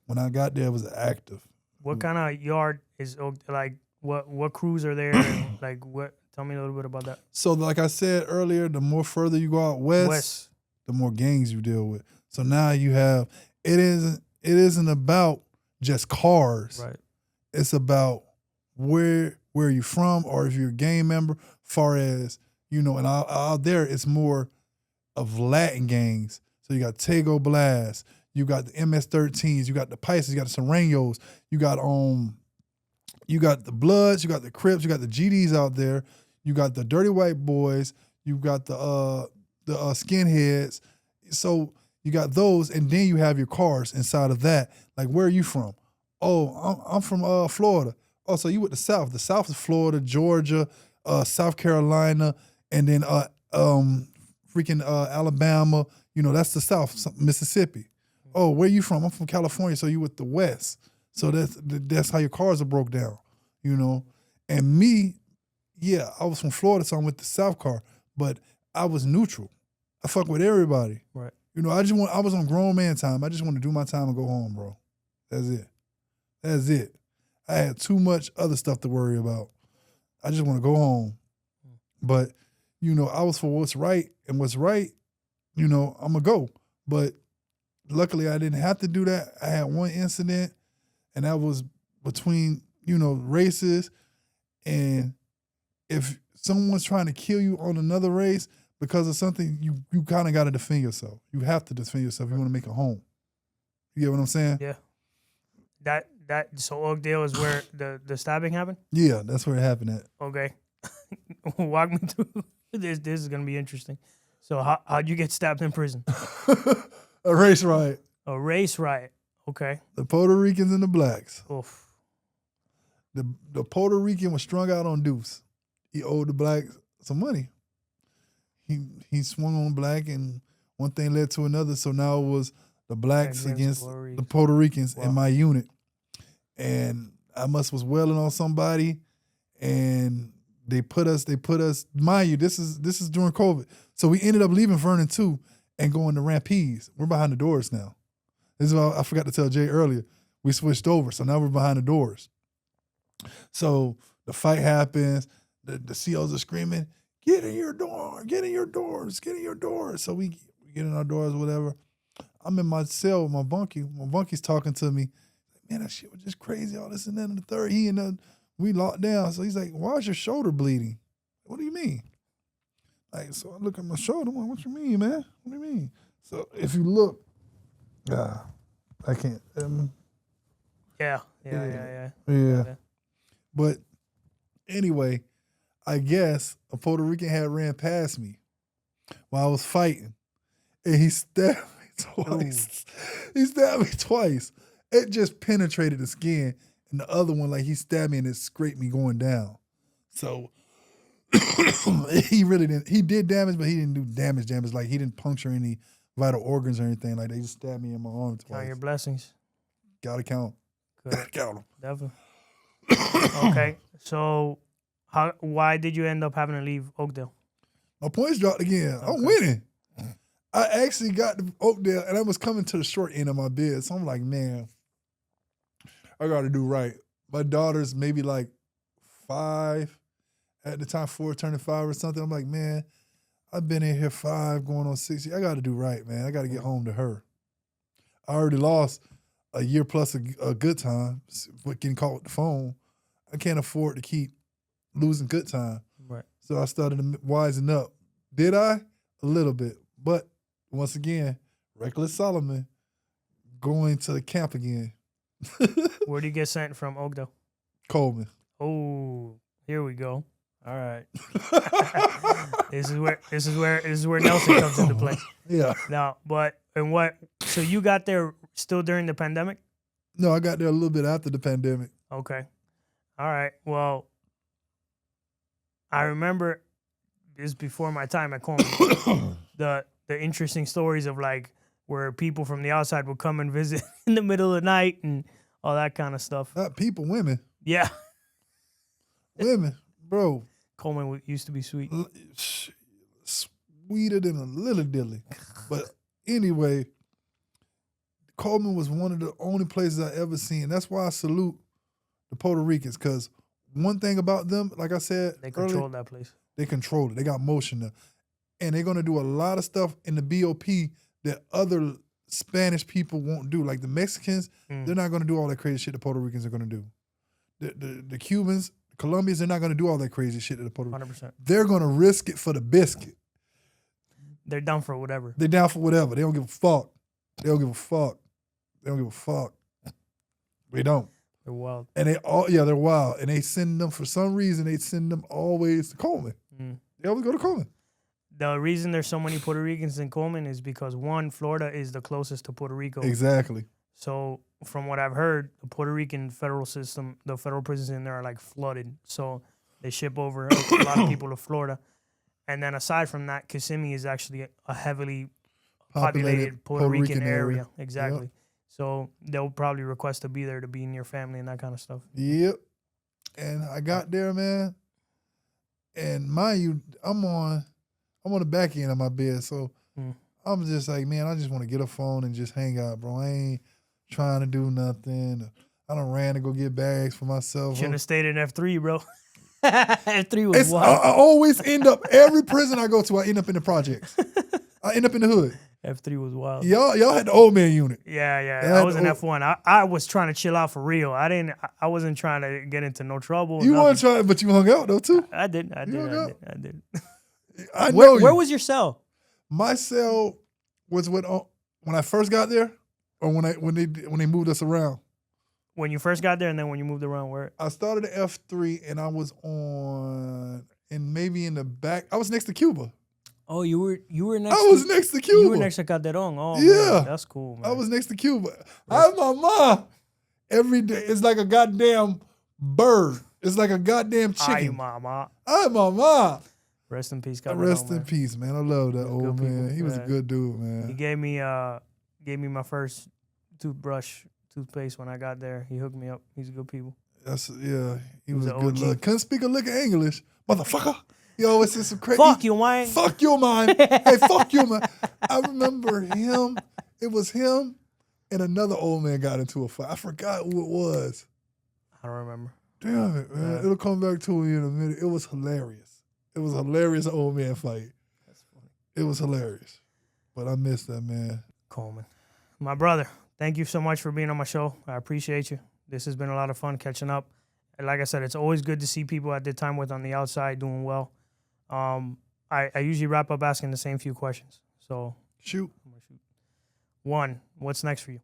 when I got there, it was active. What kind of yard is like? What crews are there? Like what? Tell me a little bit about that. So like I said earlier, the more further you go out west, the more gangs you deal with. So now you have it isn't about just cars. Right. It's about where you from, or if you're a gang member. Far as and out there it's more of Latin gangs. So you got Tego Blast, you got the MS-13s, you got the Pisces, you got the Serenos, you got the Bloods, you got the Crips, you got the GDs out there, you got the Dirty White Boys, you got the Skinheads. So you got those, and then you have your cars inside of that. Like, where are you from? Oh, I'm from Florida. Oh, so you with the South. The South is Florida, Georgia, South Carolina, and then Alabama. That's the South, Mississippi. Oh, where you from? I'm from California. So you with the West. So that's how your cars are broke down, And me, I was from Florida, so I'm with the South car, but I was neutral. I fuck with everybody. Right. I was on grown man time. I just want to do my time and go home, bro. That's it. I had too much other stuff to worry about. I just want to go home. But, I was for what's right, and what's right, I'm going to go. But luckily I didn't have to do that. I had one incident, and that was between, races. And if someone's trying to kill you on another race because of something, you kind of got to defend yourself. You have to defend yourself if you want to make it home. You get what I'm saying? Yeah. So Oakdale is where the stabbing happened? Yeah, that's where it happened at. Okay. Walk me through this. This is gonna be interesting. So how'd you get stabbed in prison? A race riot. A race riot. Okay. The Puerto Ricans and the blacks. Oof. The Puerto Rican was strung out on deuce. He owed the blacks some money. He swung on black, and one thing led to another. So now it was the blacks against the Puerto Ricans in my unit. And I was wailing on somebody, and they put us, mind you, this is during COVID. So we ended up leaving Vernon 2 and going to Rampese. We're behind the doors now. This is what I forgot to tell Jay earlier. We switched over, so now we're behind the doors. So the fight happens, the COs are screaming, get in your door, get in your doors, get in your doors. So we get in our doors, whatever. I'm in my cell with my bunkie. My bunkie's talking to me. Man, that shit was just crazy, all this and that and the third. We locked down. So he's like, why is your shoulder bleeding? What do you mean? Like, so I look at my shoulder. I'm like, what you mean, man? What do you mean? So if you look, I can't. Yeah. But anyway, I guess a Puerto Rican had ran past me while I was fighting, and he stabbed me twice. He stabbed me twice. It just penetrated the skin, and the other one, like, he stabbed me and it scraped me going down. So he really didn't. He did damage, but he didn't do damage. Like, he didn't puncture any vital organs or anything. Like, they just stabbed me in my arm twice. Count your blessings. Gotta count. Good. Gotta count them. Definitely. Okay, so why did you end up having to leave Oakdale? My points dropped again. Okay. I'm winning. I actually got to Oakdale, and I was coming to the short end of my bid. So I'm like, man, I got to do right. My daughter's maybe like 5 at the time, 4 turning 5 or something. I'm like, man, I've been in here 5 going on 6 years. I got to do right, man. I got to get home to her. I already lost a year plus a good time with getting caught with the phone. I can't afford to keep losing good time. Right. So I started to wisen up. Did I? A little bit. But once again, Reckless Solomon going to the camp again. Where do you get sent from Oakdale? Coleman. Oh, here we go. All right. This is where Nelson comes into play. Yeah. Now, so you got there still during the pandemic? No, I got there a little bit after the pandemic. Okay. All right. Well, I remember this before my time at Coleman. the interesting stories of like where people from the outside would come and visit in the middle of the night and all that kind of stuff. Not people, women. Yeah. Women, bro. Coleman used to be sweet. Sweeter than a little dilly. But anyway, Coleman was one of the only places I ever seen. That's why I salute the Puerto Ricans, because one thing about them, like I said, they control that place. They control it. They got motion there. And they're going to do a lot of stuff in the BOP that other Spanish people won't do. Like the Mexicans, they're not going to do all that crazy shit the Puerto Ricans are going to do. The Cubans, the Colombians, they're not going to do all that crazy shit that the Puerto Ricans. 100%. They're going to risk it for the biscuit. They're down for whatever. They're down for whatever. They don't give a fuck. They don't give a fuck. They don't give a fuck. They don't. They're wild. And they're wild. And they send them, for some reason, they send them always to Coleman. They always go to Coleman. The reason there's so many Puerto Ricans in Coleman is because, one, Florida is the closest to Puerto Rico. Exactly. So from what I've heard, the Puerto Rican federal system, the federal prisons in there are like flooded. So they ship over a lot of people to Florida. And then aside from that, Kissimmee is actually a heavily populated Puerto Rican area. Exactly. Yep. So they'll probably request to be there to be near family and that kind of stuff. Yep. And I got there, man. And mind you, I'm on the back end of my bed. So I'm just like, man, I just want to get a phone and just hang out, bro. I ain't trying to do nothing. I done ran to go get bags for myself. Shouldn't have stayed in F3, bro. F3 was wild. I always end up, every prison I go to, I end up in the projects. I end up in the hood. F3 was wild. Y'all had the old man unit. Yeah. I was in F1. I was trying to chill out for real. I wasn't trying to get into no trouble. You weren't trying, but you hung out though too. I did. I know Where was your cell? My cell was when I first got there, or when they moved us around. when you first got there, and then when you moved around, where? I started at F3, and I was on, and maybe in the back. I was next to Cuba. Oh, you were next. I was next to Cuba. You were next to Calderon. Oh, Yeah. man, that's cool, man. I was next to Cuba. I have my mom every day. It's like a goddamn bird. It's like a goddamn Ay, chicken. mama. I have my mom. Rest in peace, Calderon. Rest in man. peace, man. I love that old good man. people, He was a man. good dude, He man. gave me my first toothpaste when I got there. He hooked me up. He's a good people. He was an good OG. luck. Couldn't speak a lick of English, motherfucker. He always said some crazy. Fuck you, man. Fuck you, man. Hey, fuck you, man. I remember him. It was him and another old man got into a fight. I forgot who it was. I don't remember. Damn it, man. Yeah. It'll come back to me in a minute. It was hilarious. It was a hilarious old man fight. That's funny. It was hilarious. But I missed that, man. Coleman, my brother, thank you so much for being on my show. I appreciate you. This has been a lot of fun catching up. And like I said, it's always good to see people I did time with on the outside doing well. I usually wrap up asking the same few questions. So Shoot. I'm gonna shoot. One, what's next for you?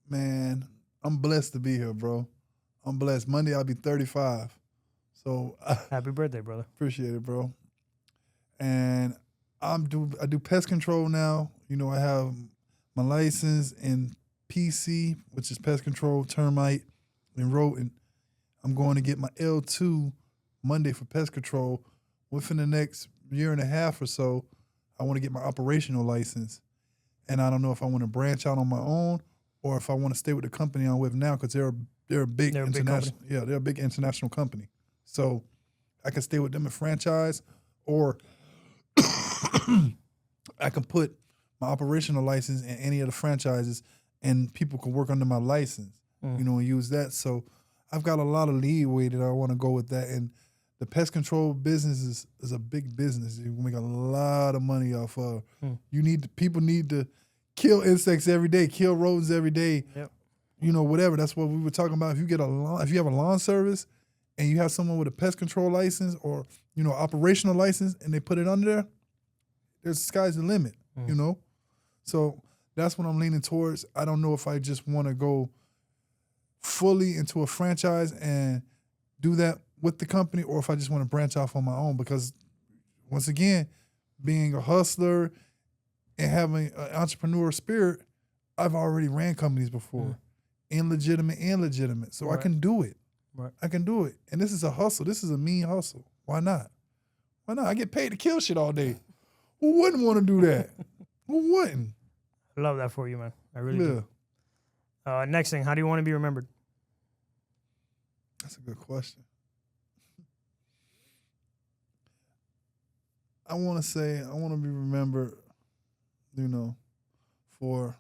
Man, I'm blessed to be here, bro. I'm blessed. Monday, I'll be 35. So I Happy birthday, brother. appreciate it, bro. And I do pest control now. You know, I have my license in PC, which is pest control, termite, and rodent. I'm going to get my L2 Monday for pest control. Within the next year and a half or so, I want to get my operational license. And I don't know if I want to branch out on my own or if I want to stay with the company I'm with now, because they're a big They're a big international. Yeah, they're a big international company. So I can stay with them and franchise, or I can put my operational license in any of the franchises, and people can work under my license, you know, and use that. So I've got a lot of leeway that I want to go with that. And the pest control business is a big business. You can make a lot of money off of. People need to kill insects every day, kill rodents every day. Yep. You know, whatever. That's what we were talking about. If you have a lawn service and you have someone with a pest control license or, you know, operational license, and they put it under there, there's sky's the limit, you know? So that's what I'm leaning towards. I don't know if I just want to go fully into a franchise and do that with the company, or if I just want to branch off on my own, because once again, being a hustler and having an entrepreneur spirit, I've already ran companies before, illegitimate and legitimate. So I can do it. Right. I can do it. And this is a hustle. This is a mean hustle. Why not? Why not? I get paid to kill shit all day. Who wouldn't want to do that? Who wouldn't? I love that for you, man. I really do. Next thing, how do you want to be remembered? That's a good question. I want to be remembered, you know, for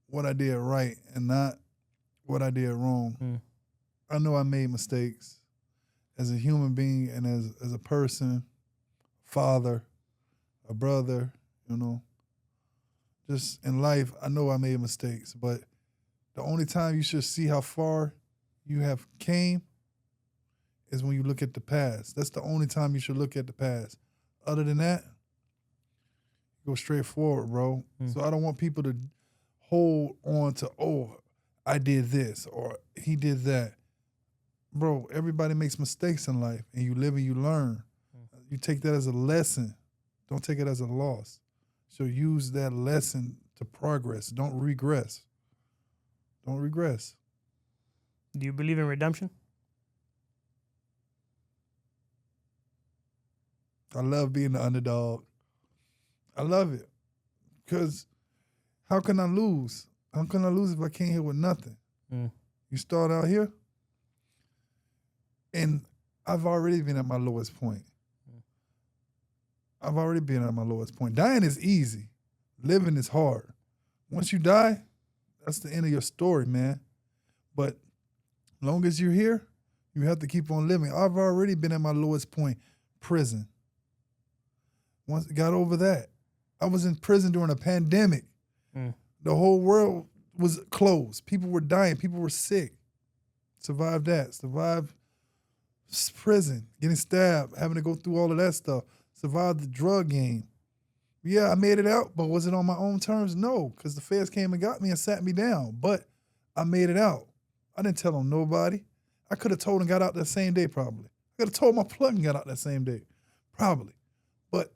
what I did right and not what I did wrong. I know I made mistakes as a human being and as a person, father, a brother, you know. Just in life, I know I made mistakes, but the only time you should see how far you have came is when you look at the past. That's the only time you should look at the past. Other than that, go straight forward, bro. So I don't want people to hold on to, oh, I did this or he did that. Bro, everybody makes mistakes in life, and you live and you learn. You take that as a lesson. Don't take it as a loss. So use that lesson to progress. Don't regress. Don't regress. Do you believe in redemption? I love being the underdog. I love it. Because how can I lose? How can I lose if I came here with nothing? You start out here, and I've already been at my lowest point. I've already been at my lowest point. Dying is easy. Living is hard. Once you die, that's the end of your story, man. But as long as you're here, you have to keep on living. I've already been at my lowest point, prison. Once got over that. I was in prison during a pandemic. The whole world was closed. People were dying. People were sick. Survived that. Survived prison, getting stabbed, having to go through all of that stuff. Survived the drug game. Yeah, I made it out, but was it on my own terms? No, because the feds came and got me and sat me down. But I made it out. I didn't tell on nobody. I could have told and got out that same day probably. I could have told my plug and got out that same day. Probably. But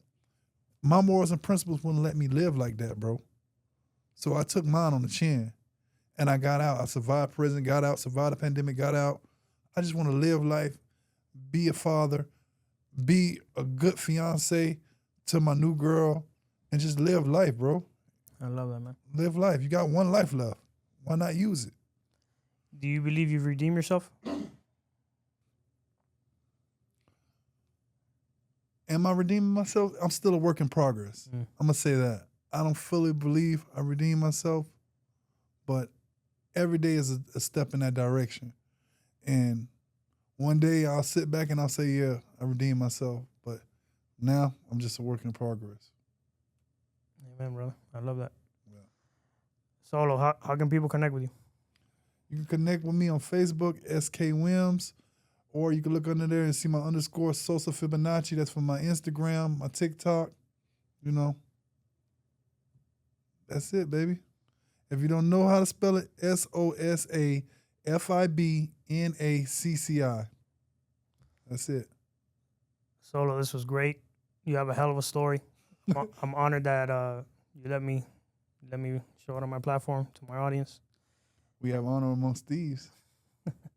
my morals and principles wouldn't let me live like that, bro. So I took mine on the chin and I got out. I survived prison, got out, survived the pandemic, got out. I just want to live life, be a father, be a good fiance to my new girl, and just live life, bro. I love that, man. Live life. You got one life left. Why not use it? Do you believe you've redeemed yourself? Am I redeeming myself? I'm still a work in progress. Mm. I'm going to say that. I don't fully believe I redeemed myself, but every day is a step in that direction. And one day I'll sit back and I'll say, yeah, I redeemed myself. But now I'm just a work in progress. Amen, brother. I love that. Yeah. Solo, how can people connect with you? You can connect with me on Facebook, SK Wims, or you can look under there and see my _ Sosa Fibonacci. That's for my Instagram, my TikTok, you know. That's it, baby. If you don't know how to spell it, SOSAFIBNACCI. That's it. Solo, this was great. You have a hell of a story. I'm honored that you let me show it on my platform to my audience. We have Honor Among Thieves.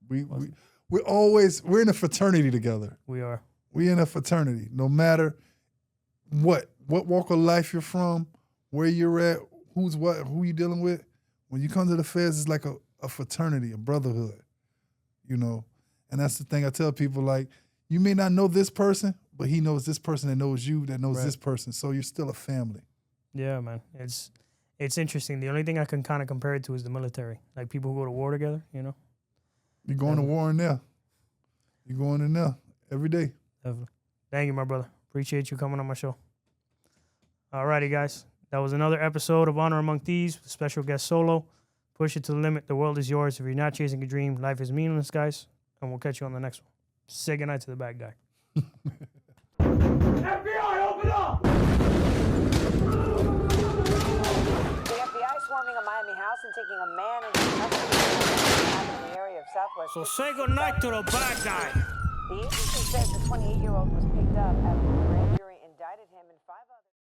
We're in a fraternity together. We are. We're in a fraternity. No matter what walk of life you're from, where you're at, who's what, who you dealing with, when you come to the feds, it's like a fraternity, a brotherhood, you know. And that's the thing I tell people, like, you may not know this person, but he knows this person that knows you, that knows this person. So you're still a family. Yeah, man. It's interesting. The only thing I can kind of compare it to is the military. Like people who go to war together, you know? You're going to war in there. You're going in there every day. Definitely. Thank you, my brother. Appreciate you coming on my show. All righty, guys. That was another episode of Honor Among Thieves with special guest Solo. Push it to the limit. The world is yours. If you're not chasing a dream, life is meaningless, guys. And we'll catch you on the next one. Say goodnight to the bad guy. FBI, open up! The FBI swarming a Miami house and taking a man into custody in the area of Southwest. So say goodnight to the bad guy. The agency says the 28-year-old was picked up after the grand jury indicted him in 5